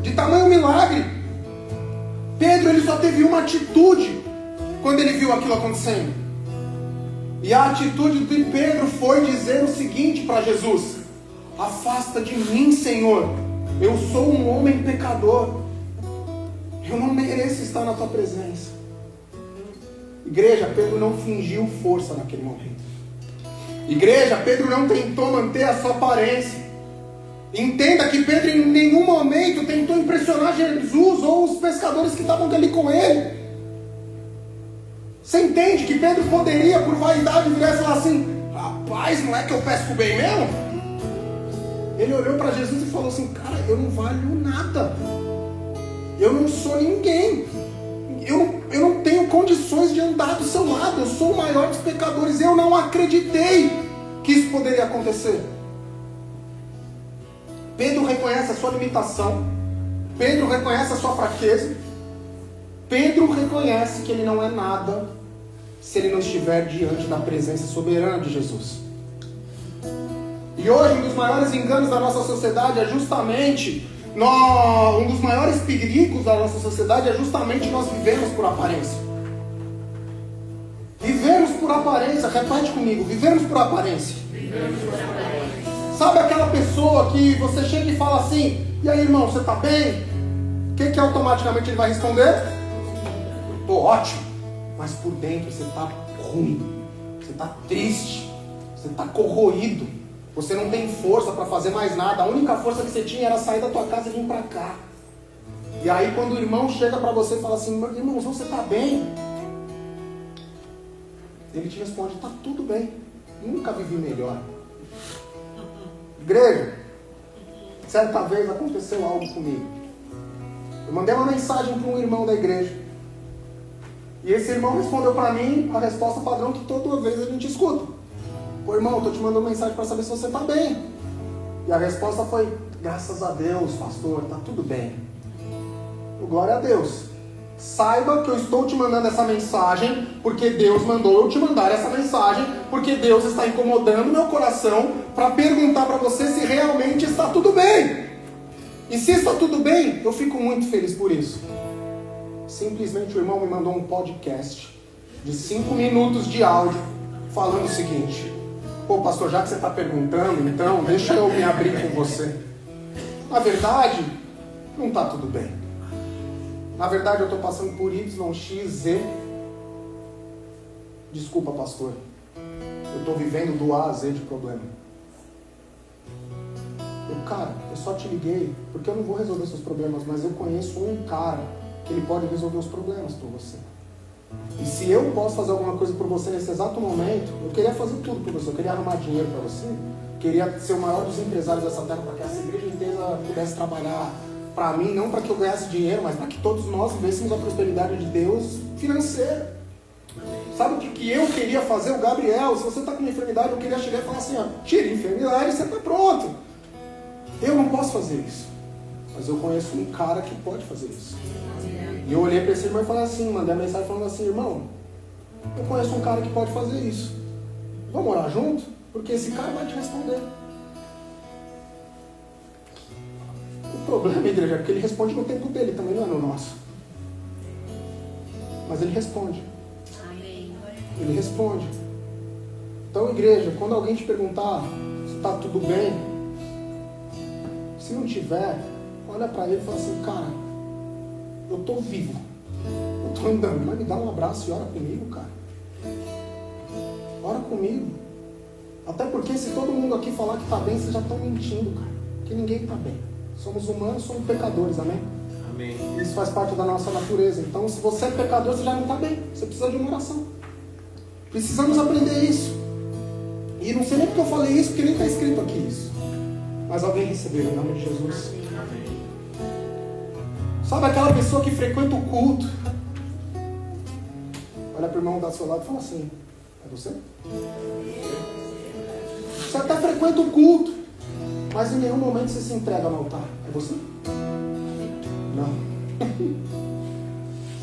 De tamanho milagre, Pedro ele só teve uma atitude quando ele viu aquilo acontecendo. E a atitude de Pedro foi dizer o seguinte para Jesus: afasta de mim, Senhor, eu sou um homem pecador, eu não mereço estar na tua presença. Igreja, Pedro não fingiu força naquele momento. Igreja, Pedro não tentou manter a sua aparência. Entenda que Pedro em nenhum momento tentou impressionar Jesus ou os pescadores que estavam ali com ele. Você entende que Pedro poderia, por vaidade, virar e falar assim: rapaz, não é que eu pesco bem mesmo? Ele olhou para Jesus e falou assim: cara, eu não valho nada. Eu não sou ninguém. Eu não tenho condições de andar do seu lado. Eu sou o maior dos pecadores. Eu não acreditei que isso poderia acontecer. Pedro reconhece a sua limitação. Pedro reconhece a sua fraqueza. Pedro reconhece que ele não é nada se ele não estiver diante da presença soberana de Jesus. E hoje um dos maiores enganos da nossa sociedade é justamente um dos maiores perigos da nossa sociedade é justamente nós vivemos por aparência. Vivemos por aparência, repete comigo, vivemos por aparência. Sabe aquela pessoa que você chega e fala assim: e aí, irmão, você tá bem? O que automaticamente ele vai responder? Tô ótimo. Mas por dentro você tá ruim, você tá triste, você tá corroído. Você não tem força para fazer mais nada. A única força que você tinha era sair da tua casa e vir para cá. E aí quando o irmão chega para você e fala assim: irmão, você está bem? Ele te responde: está tudo bem. Nunca vivi melhor. Igreja, certa vez aconteceu algo comigo. Eu mandei uma mensagem para um irmão da igreja. E esse irmão respondeu para mim a resposta padrão que toda vez a gente escuta: pô, irmão, estou te mandando mensagem para saber se você está bem. E a resposta foi: graças a Deus, pastor, está tudo bem. Glória a Deus. Saiba que eu estou te mandando essa mensagem porque Deus mandou eu te mandar essa mensagem, porque Deus está incomodando meu coração para perguntar para você se realmente está tudo bem. E se está tudo bem, eu fico muito feliz por isso. Simplesmente o irmão me mandou um podcast de 5 minutos de áudio falando o seguinte: pô, pastor, já que você está perguntando, então deixa eu me abrir com você. Na verdade, não está tudo bem. Na verdade, eu estou passando por Y, X, Z. Desculpa, pastor. Eu estou vivendo do A a Z de problema. Cara, eu só te liguei porque eu não vou resolver seus problemas, mas eu conheço um cara que ele pode resolver os problemas por você. E se eu posso fazer alguma coisa por você nesse exato momento, eu queria fazer tudo por você. Eu queria arrumar dinheiro para você, queria ser o maior dos empresários dessa terra para que essa igreja inteira pudesse trabalhar para mim, não para que eu ganhasse dinheiro, mas para que todos nós vivêssemos a prosperidade de Deus financeira. Sabe o que eu queria fazer? O Gabriel, se você está com uma enfermidade, eu queria chegar e falar assim: ó, tira a enfermidade e você está pronto. Eu não posso fazer isso, mas eu conheço um cara que pode fazer isso. E eu olhei para esse irmão e falei assim, mandei a mensagem falando assim: irmão, eu conheço um cara que pode fazer isso. Vamos orar junto? Porque esse cara vai te responder. O problema, igreja, é que ele responde no tempo dele, também não é no nosso. Mas ele responde. Ele responde. Então, igreja, quando alguém te perguntar se está tudo bem, se não tiver, olha para ele e fala assim: cara, eu estou vivo, eu estou andando, mas me dá um abraço e ora comigo, cara. Ora comigo. Até porque se todo mundo aqui falar que está bem, vocês já estão mentindo, cara. Porque ninguém está bem. Somos humanos, somos pecadores, amém? Amém. Isso faz parte da nossa natureza. Então, se você é pecador, você já não está bem. Você precisa de uma oração. Precisamos aprender isso. E não sei nem porque eu falei isso, porque nem está escrito aqui isso. Mas alguém recebeu em nome de Jesus. Amém. Sabe aquela pessoa que frequenta o culto? Olha para o irmão do seu lado e fala assim: é você? Você até frequenta o culto, mas em nenhum momento você se entrega no altar. É você? Não.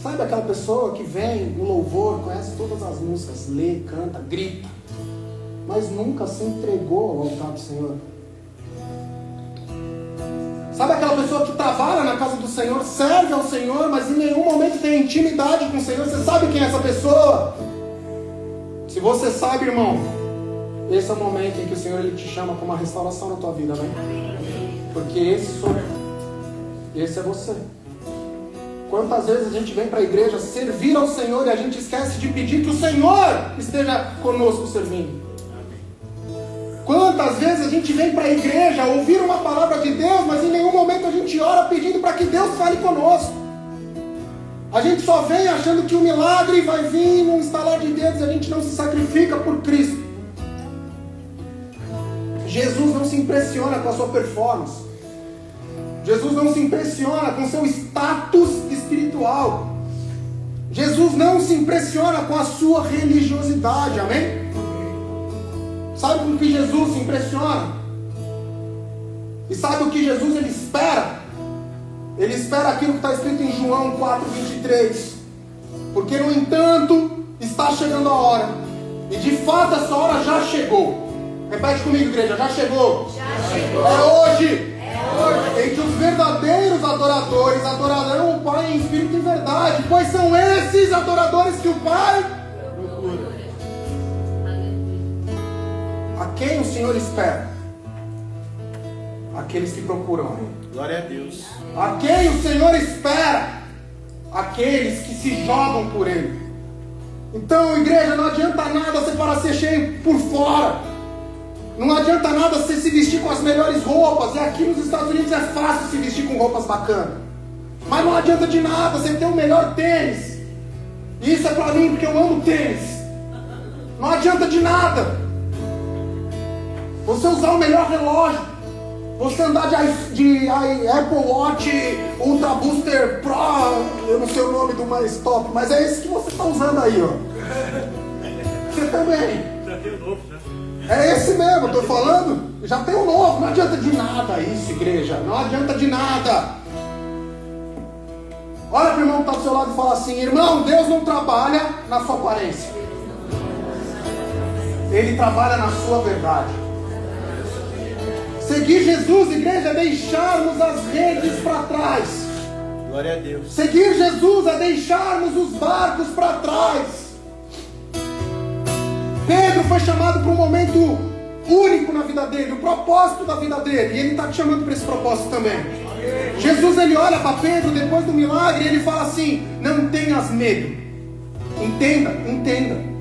Sabe aquela pessoa que vem no louvor, conhece todas as músicas, lê, canta, grita, mas nunca se entregou ao altar do Senhor? Sabe aquela pessoa que trabalha na casa do Senhor, serve ao Senhor, mas em nenhum momento tem intimidade com o Senhor? Você sabe quem é essa pessoa? Se você sabe, irmão, esse é o momento em que o Senhor ele te chama para uma restauração na tua vida, amém? Porque esse sou eu. Esse é você. Quantas vezes a gente vem para a igreja servir ao Senhor e a gente esquece de pedir que o Senhor esteja conosco servindo? Quantas vezes a gente vem para a igreja ouvir uma palavra de Deus, mas em nenhum momento a gente ora pedindo para que Deus fale conosco? A gente só vem achando que o milagre vai vir num estalar de dedos, a gente não se sacrifica por Cristo. Jesus não se impressiona com a sua performance. Jesus não se impressiona com seu status espiritual. Jesus não se impressiona com a sua religiosidade, amém? Sabe com o que Jesus se impressiona? E sabe o que Jesus ele espera? Ele espera aquilo que está escrito em João 4,23. Porque, no entanto, está chegando a hora. E de fato essa hora já chegou. Repete comigo, igreja, já chegou. Já chegou. É hoje. É hoje. Em que os verdadeiros adoradores adorarão o Pai em espírito e em verdade. Pois são esses adoradores que o Pai procura. A quem o Senhor espera? Aqueles que procuram. Glória a Deus. A quem o Senhor espera? Aqueles que se jogam por Ele. Então, igreja, não adianta nada você parar ser cheio por fora. Não adianta nada você se vestir com as melhores roupas. E aqui nos Estados Unidos é fácil se vestir com roupas bacanas. Mas não adianta de nada você ter o melhor tênis. E isso é pra mim porque eu amo tênis. Não adianta de nada você usar o melhor relógio. Você andar de Apple Watch Ultra Booster Pro, eu não sei o nome do mais top, mas é esse que você está usando aí, ó. Você também. Já tem o novo, já. É esse mesmo, eu tô falando. Já tem um novo, não adianta de nada isso, igreja. Não adianta de nada. Olha pro irmão que está do seu lado e fala assim: irmão, Deus não trabalha na sua aparência. Ele trabalha na sua verdade. Seguir Jesus, igreja, é deixarmos as redes para trás. Glória a Deus. Seguir Jesus é deixarmos os barcos para trás. Pedro foi chamado para um momento único na vida dele, o propósito da vida dele, e ele está te chamando para esse propósito também. Jesus, ele olha para Pedro depois do milagre e ele fala assim: não tenhas medo. Entenda.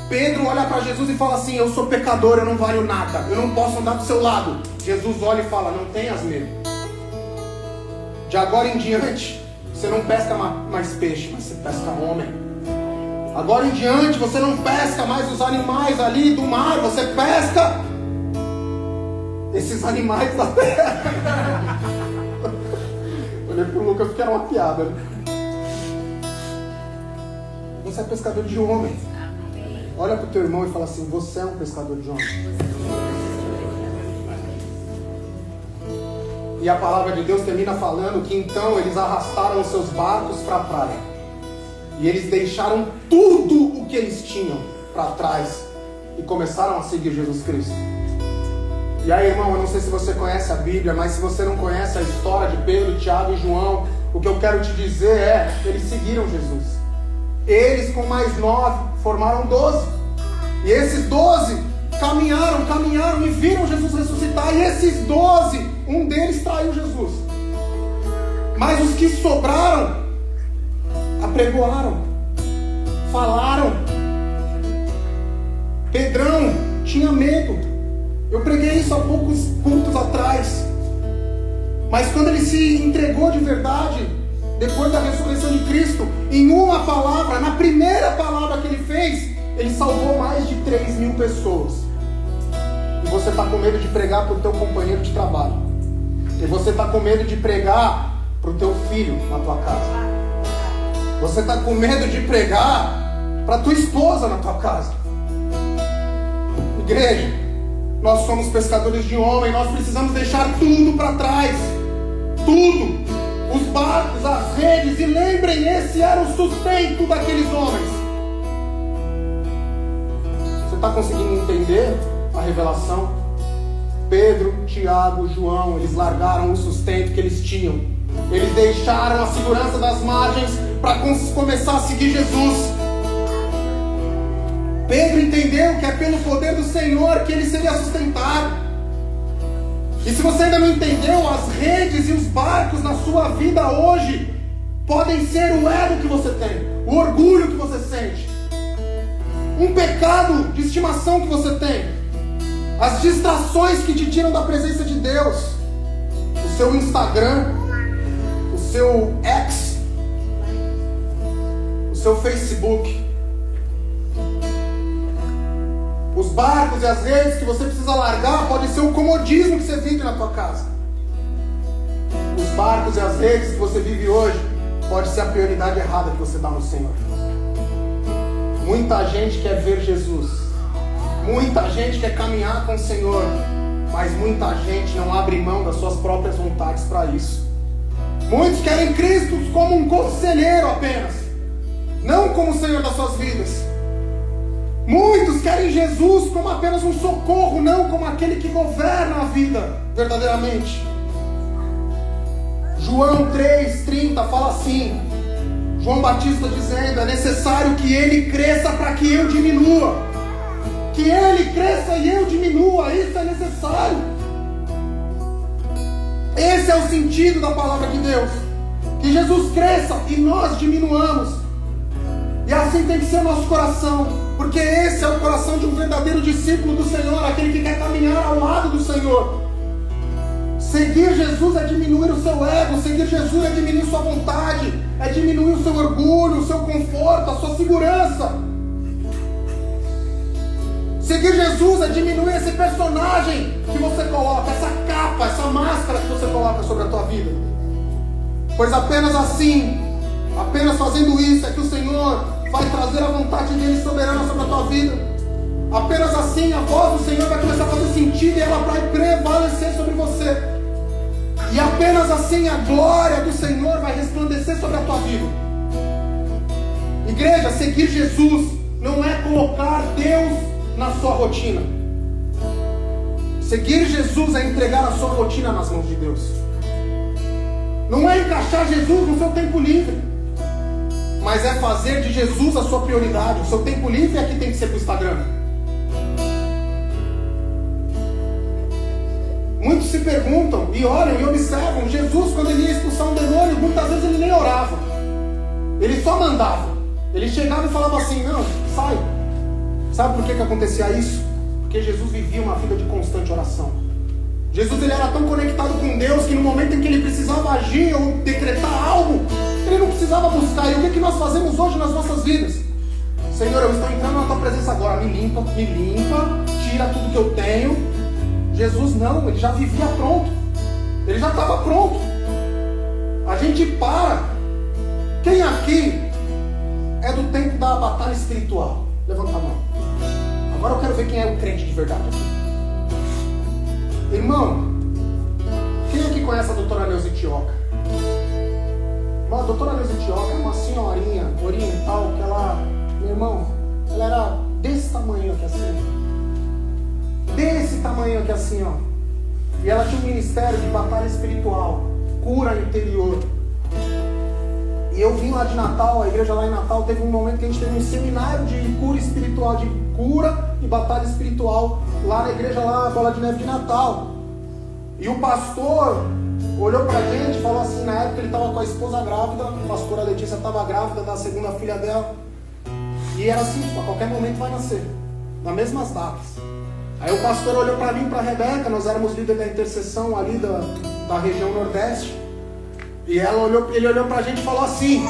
Pedro olha para Jesus e fala assim: eu sou pecador, eu não valho nada, eu não posso andar do seu lado. Jesus olha e fala: não tenhas medo. De agora em diante, você não pesca mais peixe, mas você pesca homem. Agora em diante, você não pesca mais os animais ali do mar, você pesca esses animais da terra. Olhei pro Lucas porque era uma piada, né? Você é pescador de homem. Olha pro teu irmão e fala assim: você é um pescador de homem. E a palavra de Deus termina falando que então eles arrastaram os seus barcos para a praia. E eles deixaram tudo o que eles tinham para trás e começaram a seguir Jesus Cristo. E aí, irmão, eu não sei se você conhece a Bíblia, mas se você não conhece a história de Pedro, Tiago e João, o que eu quero te dizer é: eles seguiram Jesus. Eles com mais 9 formaram 12. E esses 12 caminharam e viram Jesus ressuscitar. E esses 12, um deles traiu Jesus. Mas os que sobraram apregoaram, falaram. Pedrão tinha medo. Eu preguei isso há poucos cultos atrás. Mas quando ele se entregou de verdade, depois da ressurreição de Cristo, em uma palavra, na primeira palavra que ele fez, ele salvou mais de 3.000 pessoas. E você está com medo de pregar para o teu companheiro de trabalho. E você está com medo de pregar para o teu filho na tua casa. Você está com medo de pregar para a tua esposa na tua casa. Igreja, nós somos pescadores de homem, nós precisamos deixar tudo para trás. Tudo. Os barcos, as redes, e lembrem, esse era o sustento daqueles homens. Você está conseguindo entender a revelação? Pedro, Tiago, João, eles largaram o sustento que eles tinham. Eles deixaram a segurança das margens para começar a seguir Jesus. Pedro entendeu que é pelo poder do Senhor que ele seria sustentado. E se você ainda não entendeu, as redes e os barcos na sua vida hoje podem ser o ego que você tem, o orgulho que você sente, um pecado de estimação que você tem, as distrações que te tiram da presença de Deus, o seu Instagram, o seu ex, seu Facebook, os barcos e as redes que você precisa largar, pode ser o comodismo que você vive na tua casa. Os barcos e as redes que você vive hoje, pode ser a prioridade errada que você dá no Senhor. Muita gente quer ver Jesus, muita gente quer caminhar com o Senhor, mas muita gente não abre mão das suas próprias vontades para isso. Muitos querem Cristo como um conselheiro apenas, não como o Senhor das suas vidas. Muitos querem Jesus como apenas um socorro, não como aquele que governa a vida verdadeiramente. João 3,30 fala assim, João Batista dizendo: é necessário que ele cresça para que eu diminua. Que ele cresça e eu diminua, isso é necessário. Esse é o sentido da palavra de Deus. Que Jesus cresça e nós diminuamos. E assim tem que ser o nosso coração, porque esse é o coração de um verdadeiro discípulo do Senhor, aquele que quer caminhar ao lado do Senhor. Seguir Jesus é diminuir o seu ego, seguir Jesus é diminuir sua vontade, é diminuir o seu orgulho, o seu conforto, a sua segurança. Seguir Jesus é diminuir esse personagem que você coloca, essa capa, essa máscara que você coloca sobre a tua vida. Pois apenas assim, apenas fazendo isso, é que o Senhor vai trazer a vontade dele soberana sobre a tua vida. Apenas assim a voz do Senhor vai começar a fazer sentido e ela vai prevalecer sobre você. E apenas assim a glória do Senhor vai resplandecer sobre a tua vida. Igreja, seguir Jesus não é colocar Deus na sua rotina. Seguir Jesus é entregar a sua rotina nas mãos de Deus. Não é encaixar Jesus no seu tempo livre, mas é fazer de Jesus a sua prioridade. O seu tempo livre é que tem que ser para o Instagram. Muitos se perguntam e olham e observam Jesus, quando ele ia expulsar um demônio, muitas vezes ele nem orava, ele só mandava. Ele chegava e falava assim: não, sai. Sabe por que acontecia isso? Porque Jesus vivia uma vida de constante oração. Jesus, ele era tão conectado com Deus que no momento em que ele precisava agir ou decretar algo, ele não precisava buscar. E o que nós fazemos hoje nas nossas vidas? Senhor, eu estou entrando na tua presença agora, me limpa, tira tudo que eu tenho. Jesus não, ele já vivia pronto, ele já estava pronto. A gente para. Quem aqui é do tempo da batalha espiritual? Levanta a mão. Agora eu quero ver quem é o crente de verdade aqui. Irmão, quem aqui conhece a doutora Neuza Itioca? A doutora Neuza Itioca é uma senhorinha oriental que ela, meu irmão, ela era desse tamanho aqui assim. Desse tamanho aqui assim, ó. E ela tinha um ministério de batalha espiritual, cura interior. E eu vim lá de Natal, a igreja lá em Natal teve um momento que a gente teve um seminário de cura espiritual, de cura e batalha espiritual lá na igreja lá, Bola de Neve de Natal. E o pastor olhou pra gente e falou assim, na época ele estava com a esposa grávida, a pastora Letícia estava grávida da segunda filha dela. E era assim, a qualquer momento vai nascer, nas mesmas datas. Aí o pastor olhou para mim e para a Rebeca, nós éramos líderes da intercessão ali da região Nordeste. E ele olhou para a gente e falou assim: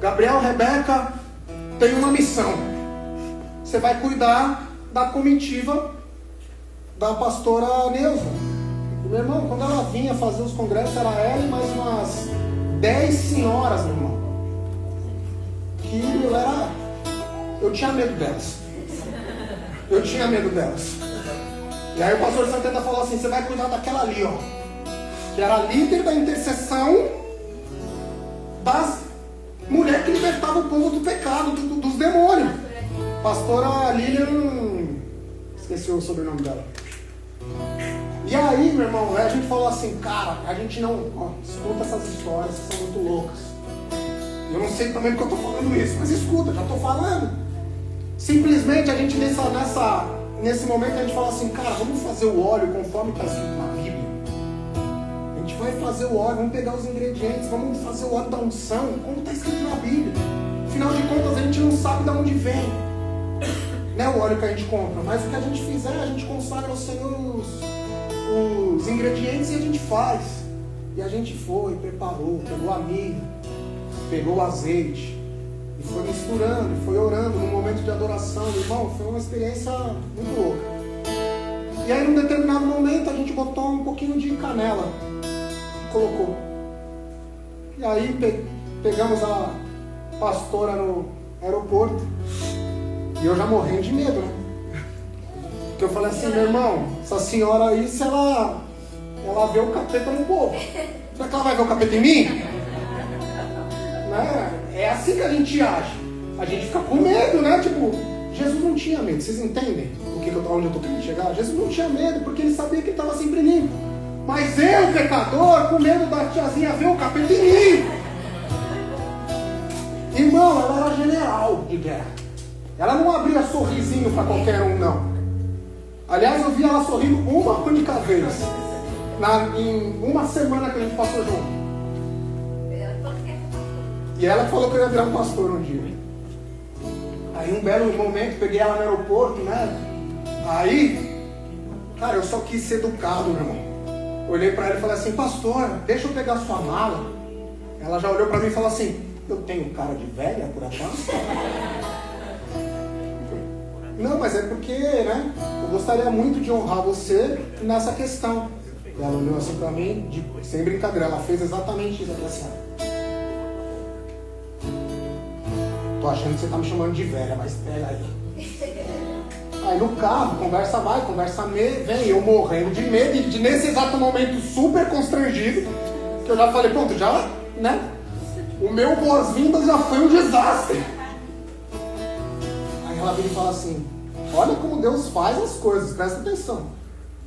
Gabriel, Rebeca, tem uma missão. Você vai cuidar da comitiva da pastora Neuza. E, meu irmão, quando ela vinha fazer os congressos, era ela e mais umas 10 senhoras, meu irmão. Que eu tinha medo delas. Eu tinha medo delas. E aí o pastor Santana falou assim: você vai cuidar daquela ali, ó, que era líder da intercessão das mulheres que libertavam o povo do pecado, dos demônios. Pastora Lilian, esqueci o sobrenome dela. E aí, meu irmão, a gente falou assim: cara, a gente não, escuta essas histórias, que são muito loucas. Eu não sei também porque eu estou falando isso, mas escuta, já estou falando. Simplesmente a gente nesse momento a gente fala assim: cara, vamos fazer o óleo conforme está escrito na Bíblia. A gente vai fazer o óleo, vamos pegar os ingredientes, vamos fazer o óleo da unção, como está escrito na Bíblia. Afinal de contas, a gente não sabe de onde vem, né, o óleo que a gente compra, mas o que a gente fizer, a gente consagra ao Senhor os ingredientes e a gente faz. E a gente foi, preparou, pegou a milho, pegou o azeite. E foi misturando, e foi orando num momento de adoração. Irmão, foi uma experiência muito louca. E aí, num determinado momento, a gente botou um pouquinho de canela e colocou. E aí, pegamos a pastora no aeroporto. E eu já morrendo de medo, né? Porque eu falei assim, meu irmão, essa senhora aí, se ela vê o capeta no povo, será que ela vai ver o capeta em mim? Né? É assim que a gente age. A gente fica com medo, né? Tipo, Jesus não tinha medo. Vocês entendem onde eu estou querendo chegar? Jesus não tinha medo, porque ele sabia que ele estava sempre limpo. Mas eu, pecador, com medo da tiazinha ver o capeta em mim. Irmão, ela era general de guerra. Ela não abria sorrisinho para qualquer um, não. Aliás, eu vi ela sorrindo uma única vez. Em uma semana que a gente passou junto. E ela falou que eu ia virar um pastor um dia. Aí um belo momento, peguei ela no aeroporto, né? Aí, cara, eu só quis ser educado, meu irmão. Olhei pra ela e falei assim, pastora, deixa eu pegar sua mala. Ela já olhou pra mim e falou assim, eu tenho cara de velha, por acaso? Não, mas é porque, né? Eu gostaria muito de honrar você nessa questão. E ela olhou assim pra mim, sem brincadeira, ela fez exatamente isso aqui assim. Tô achando que você tá me chamando de velha, mas pega aí. Aí no carro, conversa vai, conversa vem, eu morrendo de medo, e nesse exato momento super constrangido, que eu já falei, pronto, já, né? O meu boas-vindas já foi um desastre. Aí ela vira e fala assim, olha como Deus faz as coisas, presta atenção.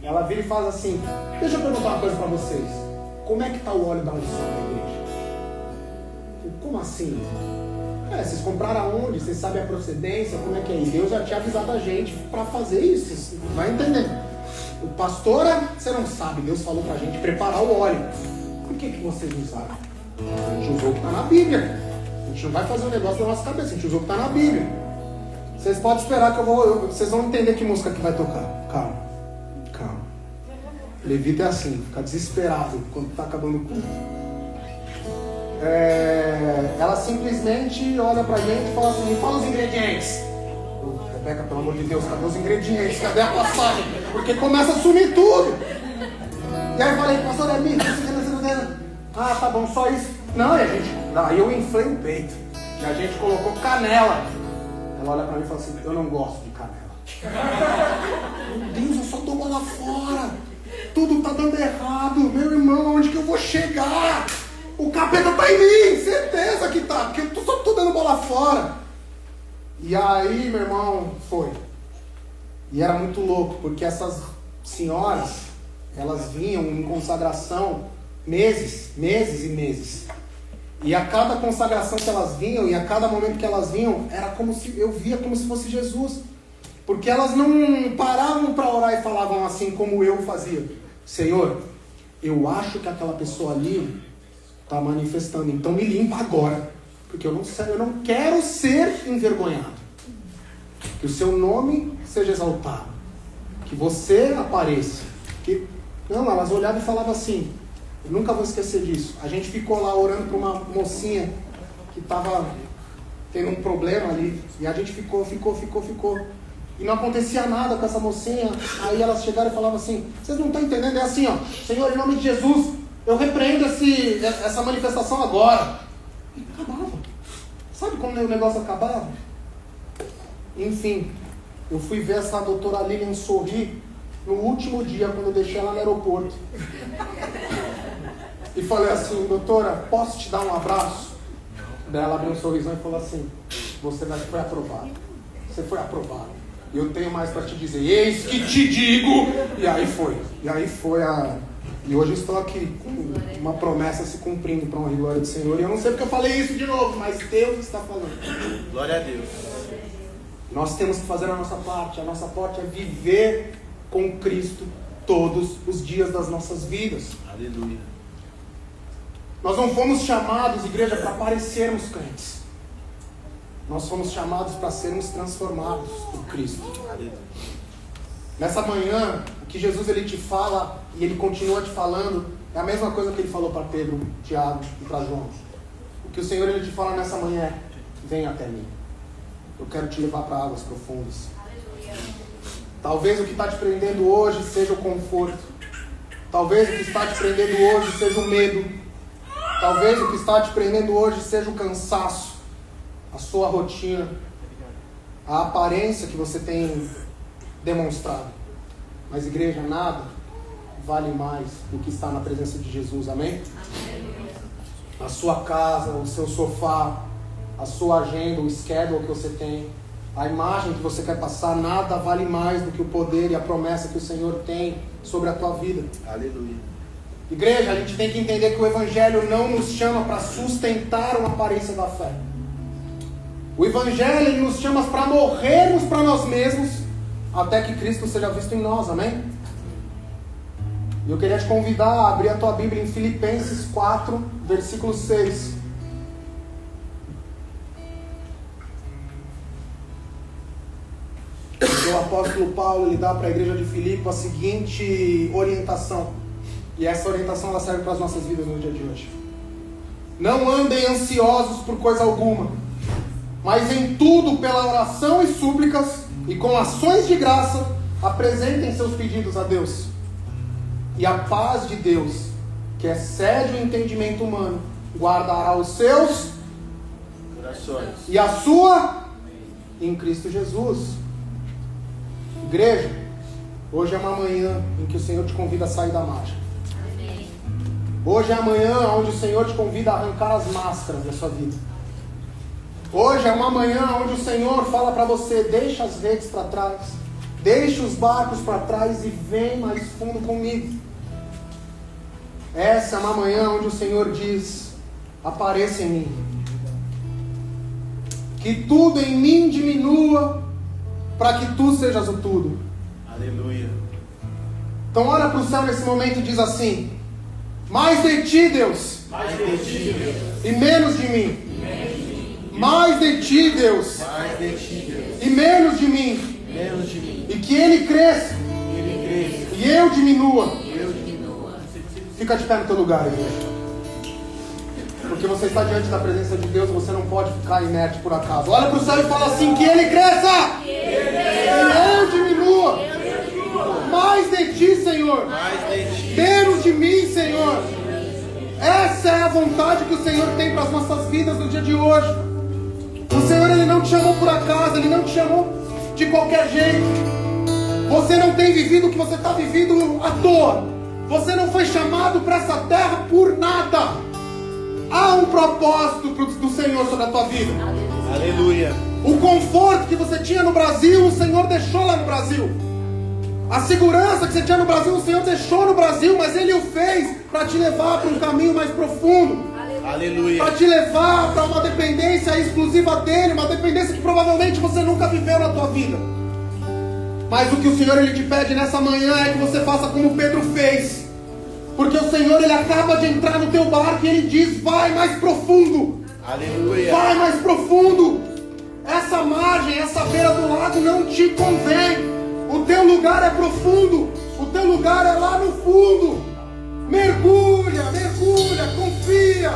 Ela vira e fala assim, deixa eu perguntar uma coisa pra vocês. Como é que tá o óleo da unção da igreja? Como assim? Vocês compraram aonde? Vocês sabem a procedência? Como é que é? E Deus já tinha avisado a gente para fazer isso. Você vai entender. O pastora, você não sabe. Deus falou pra gente preparar o óleo. Por que vocês não sabem? A gente usou o que está na Bíblia. A gente não vai fazer um negócio da nossa cabeça. A gente usou o que está na Bíblia. Vocês podem esperar que vocês vão entender que música que vai tocar. Calma. Levita é assim, fica desesperado quando está acabando o culto. Ela simplesmente olha pra gente e fala assim, me fala os ingredientes. Rebeca, pelo amor de Deus, cadê os ingredientes? Cadê a passagem? Porque começa a sumir tudo. E aí eu falei, pastor, é mim? Ah, tá bom, só isso. Não, e a gente, aí eu inflei o peito. E a gente colocou canela. Ela olha pra mim e fala assim, eu não gosto de canela. Meu Deus, eu só tô bola fora. Tudo tá dando errado. Meu irmão, onde que eu vou chegar? O capeta tá em mim, certeza que tá, porque eu só tô dando bola fora. E aí, meu irmão, foi. E era muito louco, porque essas senhoras, elas vinham em consagração meses e meses. E a cada consagração que elas vinham, e a cada momento que elas vinham, era como se eu via como se fosse Jesus. Porque elas não paravam para orar e falavam assim como eu fazia. Senhor, eu acho que aquela pessoa ali está manifestando, então me limpa agora, porque eu não quero ser envergonhado. Que o seu nome seja exaltado, que você apareça. Não, elas olhavam e falavam assim, eu nunca vou esquecer disso. A gente ficou lá orando para uma mocinha que estava tendo um problema ali, e a gente ficou. E não acontecia nada com essa mocinha. Aí elas chegaram e falavam assim, vocês não estão entendendo, é assim, ó, Senhor, em nome de Jesus, eu repreendo essa manifestação agora. E acabava. Sabe como o negócio acabava? Enfim, eu fui ver essa doutora Lilian sorrir no último dia, quando eu deixei ela no aeroporto. E falei assim, doutora, posso te dar um abraço? Daí ela abriu um sorrisão e falou assim, você foi aprovado. Você foi aprovado. E eu tenho mais para te dizer, eis que te digo. E aí foi. E hoje eu estou aqui com uma promessa se cumprindo para honra e glória do Senhor. E eu não sei porque eu falei isso de novo, mas Deus está falando. Glória a Deus. Nós temos que fazer a nossa parte. A nossa parte é viver com Cristo todos os dias das nossas vidas. Aleluia. Nós não fomos chamados, igreja, para parecermos crentes. Nós fomos chamados para sermos transformados por Cristo. Aleluia. Nessa manhã, o que Jesus ele te fala e ele continua te falando é a mesma coisa que ele falou para Pedro, Tiago e para João. O que o Senhor ele te fala nessa manhã é: vem até mim. Eu quero te levar para águas profundas. Talvez o que está te prendendo hoje seja o conforto. Talvez o que está te prendendo hoje seja o medo. Talvez o que está te prendendo hoje seja o cansaço, a sua rotina, a aparência que você tem demonstrado. Mas, igreja, nada vale mais do que estar na presença de Jesus, amém? A sua casa, o seu sofá, a sua agenda, o schedule que você tem, a imagem que você quer passar, nada vale mais do que o poder e a promessa que o Senhor tem sobre a tua vida. Aleluia. Igreja, a gente tem que entender que o Evangelho não nos chama para sustentar uma aparência da fé. O Evangelho ele nos chama para morrermos para nós mesmos até que Cristo seja visto em nós, amém? E eu queria te convidar a abrir a tua Bíblia em Filipenses 4, versículo 6. O apóstolo Paulo ele dá para a igreja de Filipe a seguinte orientação. E essa orientação ela serve para as nossas vidas no dia de hoje. Não andem ansiosos por coisa alguma, mas em tudo pela oração e súplicas e com ações de graça apresentem seus pedidos a Deus. E a paz de Deus, que excede o entendimento humano, guardará os seus corações e a sua em Cristo Jesus. Igreja, hoje é uma manhã em que o Senhor te convida a sair da margem. Hoje é a manhã onde o Senhor te convida a arrancar as máscaras da sua vida. Hoje é uma manhã onde o Senhor fala para você: deixa as redes para trás, deixa os barcos para trás e vem mais fundo comigo. Essa é uma manhã onde o Senhor diz: apareça em mim, que tudo em mim diminua, para que tu sejas o tudo. Aleluia. Então olha para o céu nesse momento e diz assim: mais de ti, Deus, Mais de ti, Deus. e menos de mim. Mais de ti, Deus, Mais de ti, Deus. e menos de mim. Menos de mim. E que Ele cresça Ele cresça. e eu diminua. Eu diminua. Fica de pé no teu lugar, igreja. Porque você está diante da presença de Deus, você não pode ficar inerte por acaso. Olha para o céu e fala assim: que Ele cresça e eu diminua. Mais de ti, Senhor, Mais de ti. menos de mim, Senhor. Essa é a vontade que o Senhor tem para as nossas vidas no dia de hoje. O Senhor ele não te chamou por acaso, Ele não te chamou de qualquer jeito. Você não tem vivido o que você está vivendo à toa. Você não foi chamado para essa terra por nada. Há um propósito do Senhor sobre a tua vida. Aleluia. O conforto que você tinha no Brasil, o Senhor deixou lá no Brasil. A segurança que você tinha no Brasil, o Senhor deixou no Brasil, mas Ele o fez para te levar para um caminho mais profundo. Aleluia. Para te levar para uma dependência exclusiva dEle, uma dependência que provavelmente você nunca viveu na tua vida. Mas o que o Senhor ele te pede nessa manhã é que você faça como Pedro fez. Porque o Senhor ele acaba de entrar no teu barco e Ele diz: vai mais profundo. Aleluia. Vai mais profundo. Essa margem, essa beira do lago não te convém. O teu lugar é profundo. O teu lugar é lá no fundo. Mergulha, mergulha, confia.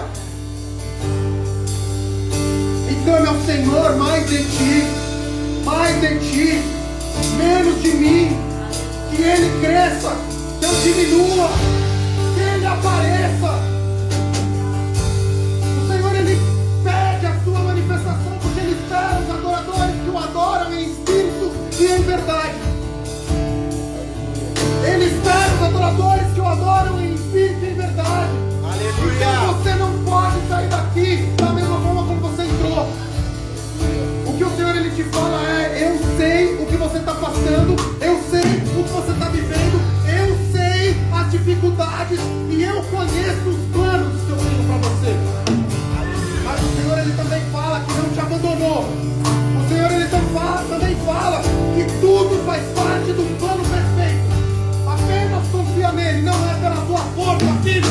E clame ao Senhor: mais de ti, menos de mim. Que Ele cresça, que eu diminua, que Ele apareça. O Senhor ele pede a sua manifestação, porque Ele espera os adoradores que o adoram em espírito e em verdade. Ele espera os adoradores que o adoram em espírito e em verdade. Aleluia. Então você não pode sair daqui da mesma forma como você entrou. O que o Senhor ele te fala é: eu sei o que você está passando, eu sei o que você está vivendo, eu sei as dificuldades e eu conheço os planos que eu tenho para você. Mas o Senhor ele também fala que não te abandonou. O Senhor ele também fala que tudo faz parte do plano perfeito. Apenas confia nele. Não é pela tua força, filho,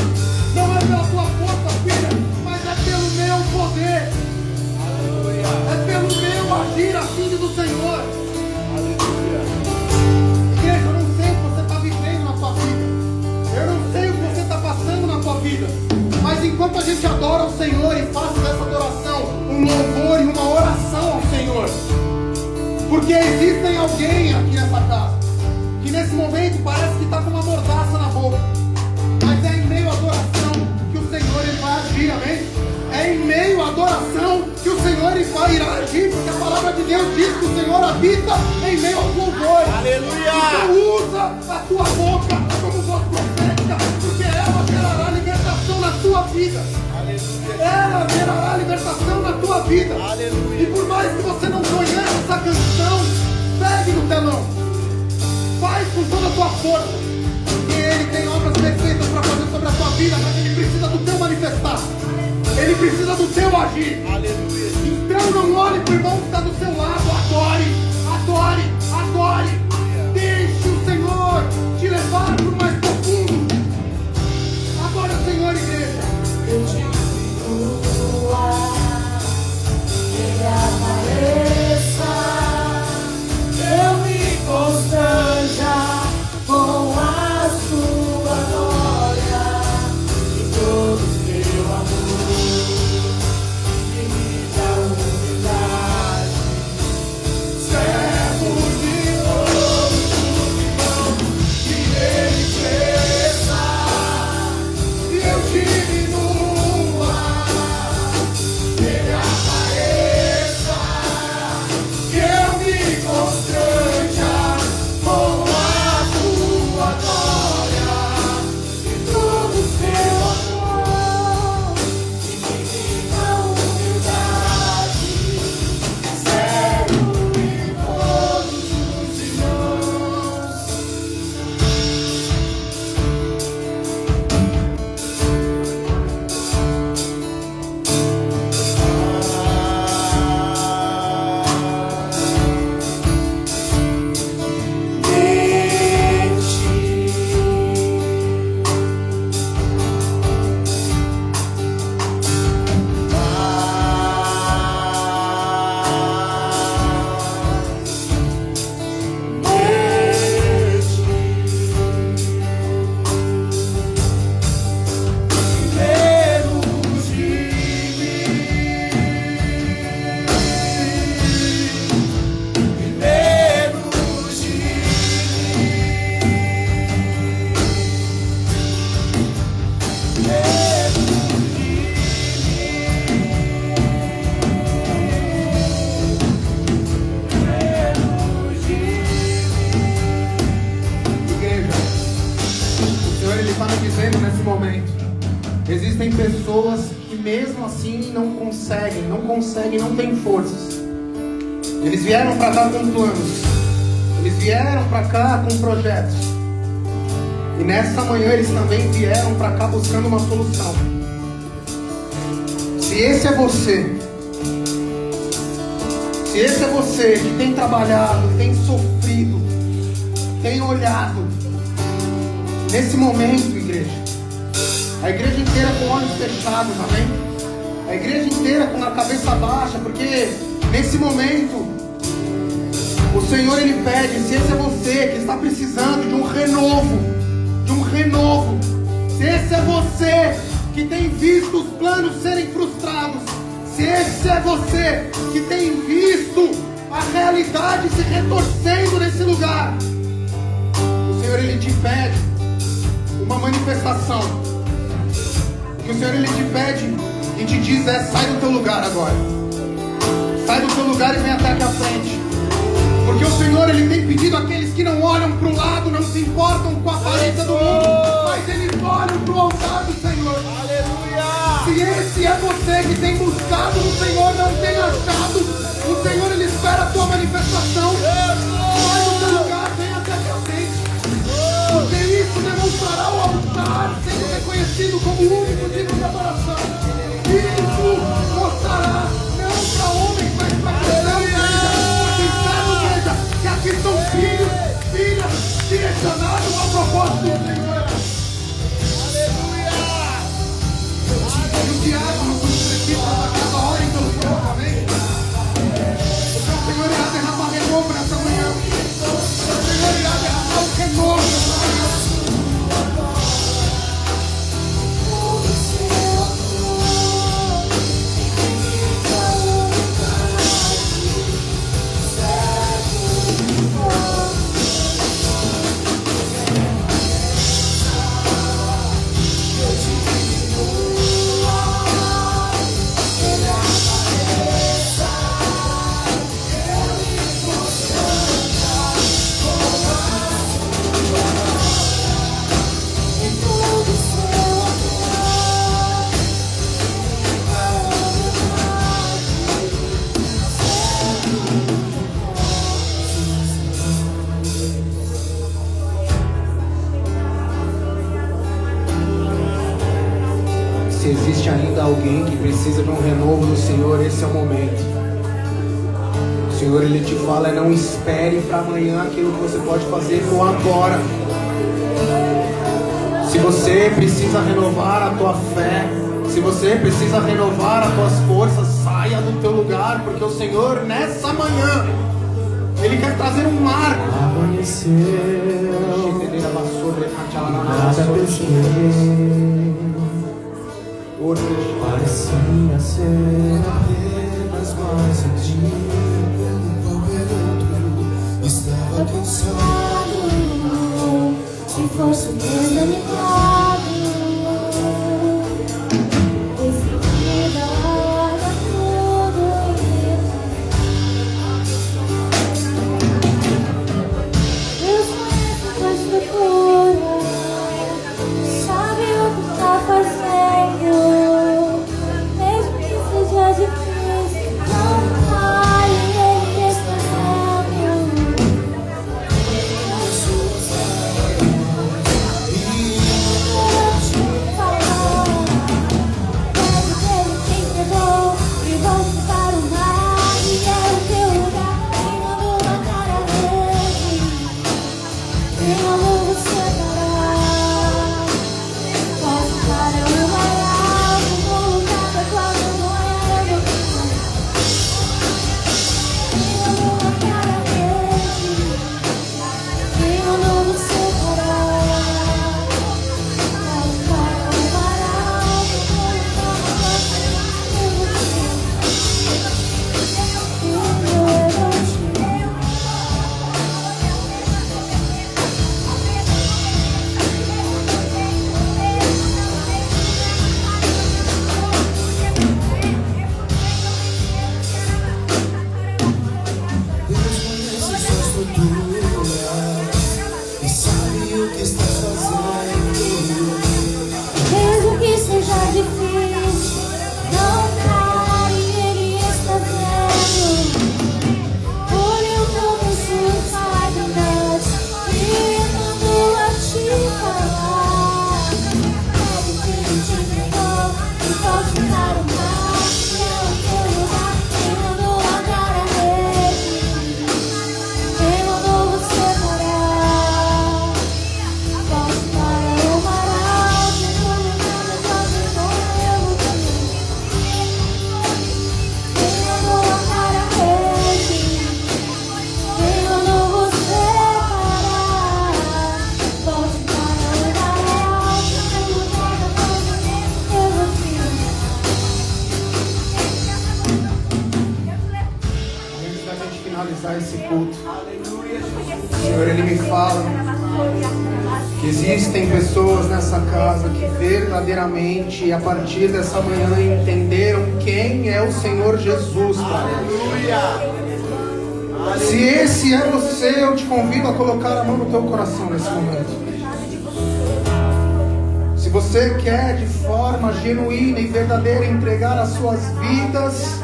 não é pela tua força, filha, mas é pelo meu poder. É pelo meu agir, assim diz o Senhor. Igreja, eu não sei o que você está vivendo na sua vida. Eu não sei o que você está passando na sua vida. Mas enquanto a gente adora o Senhor e faça dessa adoração um louvor e uma Porque existem alguém aqui nessa casa que nesse momento parece que está com uma mordaça na boca. Mas é em meio à adoração que o Senhor ele vai agir, amém? É em meio à adoração que o Senhor ele vai irá agir, porque a palavra de Deus diz que o Senhor habita em meio aos louvores. Aleluia! Então usa a tua boca como voz profética, porque ela gerará libertação na tua vida. Ela gerará libertação na tua vida. Aleluia! E por mais que você não conheça essa canção, segue no telão. Faz com toda a tua força. E Ele tem obras perfeitas para fazer sobre a tua vida, mas Ele precisa do teu manifestar. Ele precisa do teu agir. Aleluia! Então não olhe para o irmão que está do seu lado. Adore, adore, adore. Deixe o Senhor te levar para o mais profundo. Adore o Senhor, igreja. Eu te perdoa, Ele apareça, eu me constranja com a sua glória e todo o teu amor, infinita humildade, servo de novo, que Ele cresça e eu diminua, Ele apareça, que eu me constranja com a tua glória e todo o teu amor, infinita humildade, servo em todos os irmãos. Igreja, o Senhor ele está me dizendo nesse momento, existem pessoas que mesmo assim não conseguem, não têm forças. Eles vieram para cá com planos, eles vieram para cá com projetos, e nessa manhã eles também vieram para cá buscando uma solução. Se esse é você que tem trabalhado, tem sofrido, tem olhado, nesse momento, igreja, a igreja inteira com olhos fechados, amém? A igreja inteira com a cabeça baixa, porque nesse momento o Senhor ele pede, se esse é você que está precisando de um renovo, se esse é você que tem visto os planos serem frustrados, se esse é você que tem visto a realidade se retorcendo nesse lugar, o Senhor ele te pede uma manifestação. O que o Senhor ele te pede e te diz é: sai do teu lugar agora. Sai do teu lugar e vem até aqui à frente. Porque o Senhor ele tem pedido àqueles que não olham para o lado, não se importam com a aparência do mundo, mas eles olham para o altar do Senhor. Aleluia! Se esse é você que tem buscado no Senhor, não tem achado, o Senhor ele espera a tua manifestação. Sai do teu lugar, vem até aqui à frente. Porque isso demonstrará o altar sendo reconhecido como o único tipo de adoração. Isso mostrará não para homens, mas para cristãos, para quem sabe, igreja, que aqui são filhas direcionados ao propósito do Senhor. E o diácono, quando precisa da casa, orem pelo povo, amém? Porque o Senhor irá derramar renovo nessa manhã. O Senhor irá derramar um renovo nessa manhã. Se existe ainda alguém que precisa de um renovo no Senhor, esse é o momento. O Senhor, Ele te fala, não espere para amanhã aquilo que você pode fazer no agora. Se você precisa renovar a tua fé, se você precisa renovar as tuas forças, saia do teu lugar, porque o Senhor, nessa manhã, Ele quer trazer um marco. Amanheceu, nada pesquei, parecia ser apenas mais um dia pelo outro. Estava cansado, sem força desanimado. Decidida a largar tudo e Deus conhece a tua estrutura, sabe o que está fazendo. Mesmo que seja difícil, não cai, Ele está vendo. Esse culto, Senhor, Ele me fala que existem pessoas nessa casa que verdadeiramente, a partir dessa manhã, entenderam quem é o Senhor Jesus para eles. Se esse é você, eu te convido a colocar a mão no teu coração nesse momento. Se você quer de forma genuína e verdadeira entregar as suas vidas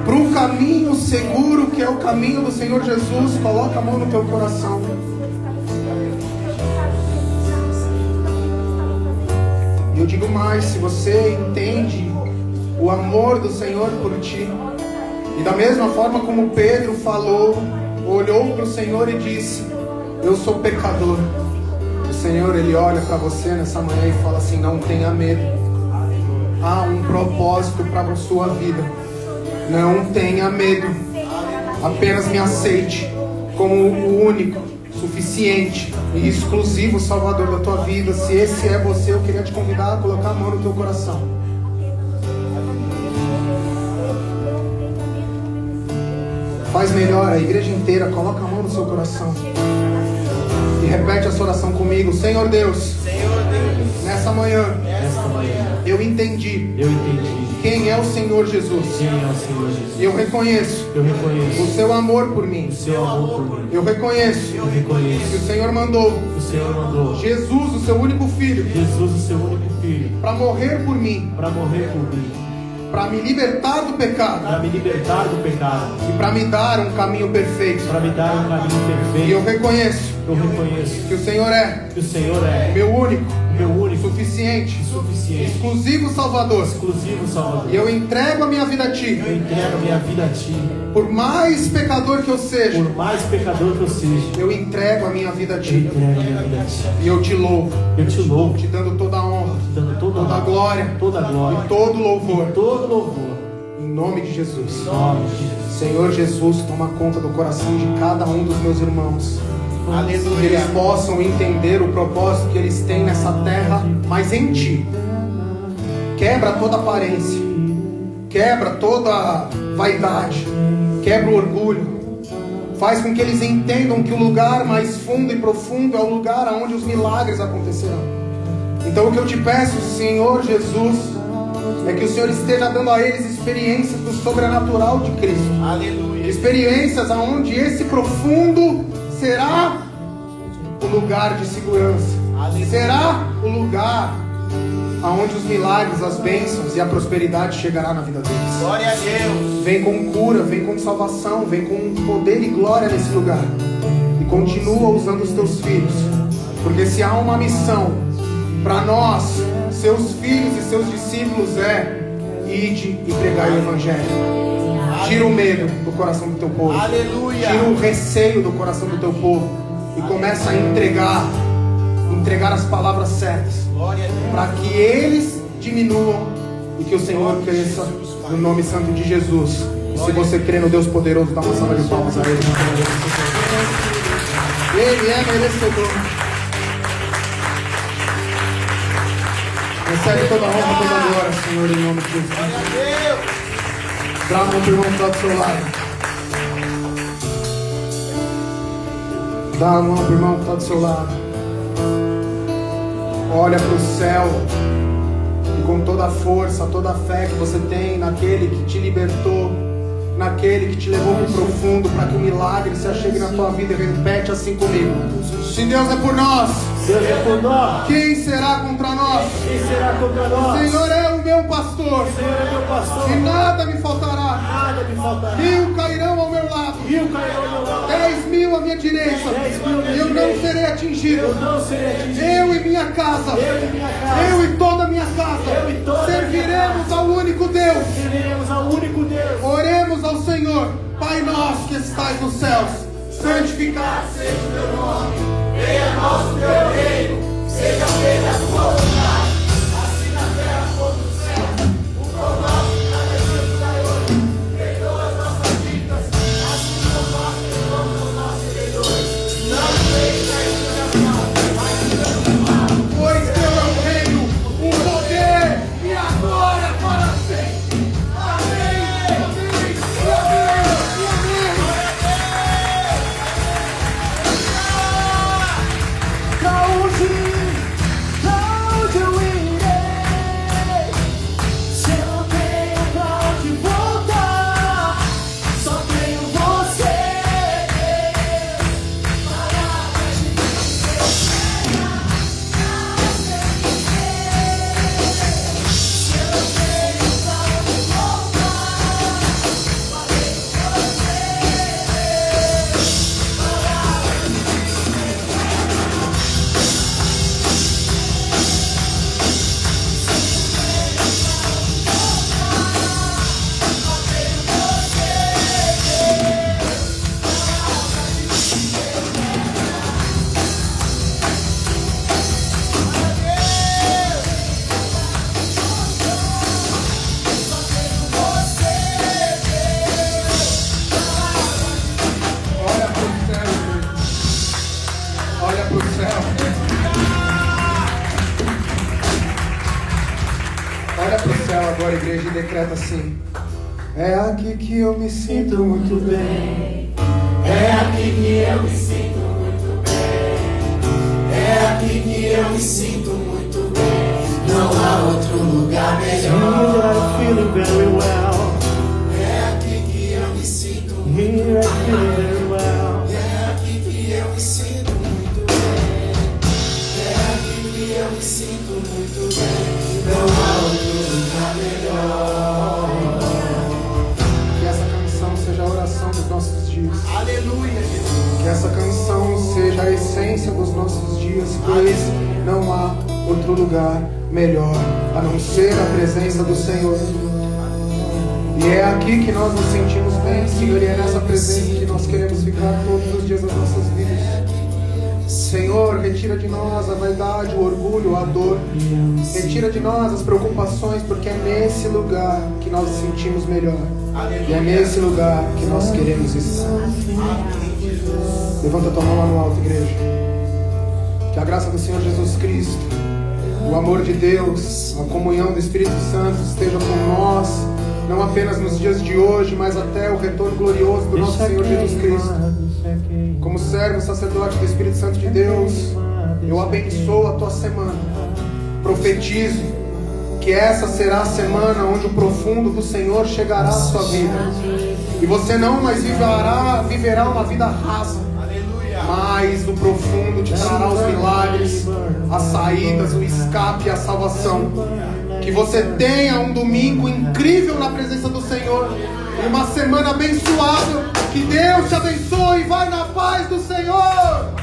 para um caminho seguro, que é o caminho do Senhor Jesus, coloca a mão no teu coração. E eu digo mais, se você entende o amor do Senhor por ti, e da mesma forma como Pedro falou, olhou para o Senhor e disse, eu sou pecador. O Senhor, Ele olha para você nessa manhã e fala assim, não tenha medo. Há um propósito para a sua vida. Não tenha medo, apenas me aceite como o único, suficiente e exclusivo Salvador da tua vida. Se esse é você, eu queria te convidar a colocar a mão no teu coração. Faz melhor, a igreja inteira, coloca a mão no seu coração e repete essa oração comigo. Senhor Deus, nessa manhã, eu entendi quem é o Senhor Jesus. Eu reconheço o seu amor por mim. Eu reconheço que o Senhor mandou Jesus, o seu único filho, para morrer por mim, para me libertar do pecado, e para me dar um caminho perfeito. E eu reconheço que o Senhor é meu único meu único, suficiente, exclusivo Salvador. exclusivo Salvador. E eu entrego a minha vida a Ti. Eu entrego a minha vida a Ti. Por mais pecador que eu seja, Por mais pecador que eu seja, eu entrego a minha vida a eu Ti. entrego a minha vida a Ti. E eu te louvo, Eu te louvo, te dando toda a honra, dando toda toda a a glória toda a glória, e todo louvor. todo louvor. Em nome de Jesus. Em nome de Jesus. Senhor Jesus, toma conta do coração de cada um dos meus irmãos. Que eles possam entender o propósito que eles têm nessa terra, mas em Ti. Quebra toda aparência, quebra toda vaidade, quebra o orgulho. Faz com que eles entendam que o lugar mais fundo e profundo é o lugar onde os milagres acontecerão. Então o que eu te peço, Senhor Jesus, é que o Senhor esteja dando a eles experiências do sobrenatural de Cristo. Aleluia. Experiências onde esse profundo será o lugar de segurança. Será o lugar onde os milagres, as bênçãos e a prosperidade chegará na vida deles. Glória a Deus. Vem com cura, vem com salvação, vem com poder e glória nesse lugar. E continua usando os teus filhos. Porque se há uma missão para nós, seus filhos e seus discípulos, é ide e pregar o Evangelho. Tira o medo do coração do teu povo. Aleluia. Tira o receio do coração do teu povo. E começa a entregar as palavras certas. Glória a Deus. Para que eles diminuam e que o Senhor cresça no nome santo de Jesus. E se você crê no Deus poderoso, dá uma salva de palmas a Ele. Ele é merecedor. Recebe toda a honra, toda a glória, Senhor, em nome de Jesus. Glória a Deus. Dá a mão pro irmão que está do seu lado. Dá a mão pro irmão que está do seu lado. Olha para o céu e com toda a força, toda a fé que você tem naquele que te libertou, naquele que te levou para o profundo, para que o milagre se achegue na tua vida. Repete assim comigo: se Deus é por nós, Deus é por nós. quem será contra nós? Quem será contra nós? Senhor é o meu pastor, Senhor é meu pastor. e nada me faltará. Nada me faltará. Mil cairão ao meu lado, Rio cairá ao meu lado. 10.000 à minha direita, 10.000 à minha e eu não direita. serei atingido. Eu não serei atingido. Eu e minha casa, Eu e minha casa. eu e toda a minha casa, Eu e toda a minha serviremos ao único Deus. Seremos ao único Deus. Oremos ao Senhor. Pai nosso que estais nos céus, santificado seja o teu nome. Venha a nós o teu reino. Seja feita a tua vontade, assim na terra como no céu. O pão nosso de cada dia nos dai hoje. Perdoa as nossas dívidas, assim como nós perdoamos aos nossos devedores. Não nos deixes cair em tentação, mas livra-nos do mal. Pois teu é o reino, o poder e a glória para sempre. Amém. Amém. Se eu não tenho pra onde voltar, só tenho você. Olha pro céu, igreja. Olha pro céu. Olha pro céu agora, igreja, e decreta assim: é aqui que eu me sinto muito bem. É aqui que eu me sinto muito bem. É aqui que eu me sinto muito bem. Não há outro lugar melhor. I'm feeling very well. É aqui que eu me sinto muito bem. I'm feeling very well. É aqui que eu me sinto muito bem. É aqui que eu me sinto muito bem. Não há outro lugar melhor. Que essa canção seja a oração dos nossos dias. Aleluia, Jesus. Que essa canção seja a essência dos nossos dias, pois não há outro lugar melhor a não ser a presença do Senhor. E é aqui que nós nos sentimos bem, Senhor, e é nessa presença que nós queremos ficar todos os dias das nossas vidas. Senhor, retira de nós a vaidade, o orgulho, a dor. Retira de nós as preocupações, porque é nesse lugar que nós nos sentimos melhor. E é nesse lugar que nós queremos estar. Levanta a tua mão lá no alto, igreja. Que a graça do Senhor Jesus Cristo, o amor de Deus, a comunhão do Espírito Santo esteja com nós, não apenas nos dias de hoje, mas até o retorno glorioso do nosso Senhor Jesus Cristo. Como servo, sacerdote do Espírito Santo de Deus, eu abençoo a tua semana. Profetizo que essa será a semana onde o profundo do Senhor chegará à sua vida. E você não mais viverá uma vida rasa, mas no profundo te trará os milagres, as saídas, o escape e a salvação. Que você tenha um domingo incrível na presença do Senhor, uma semana abençoável. Que Deus te abençoe. Vai na paz do Senhor.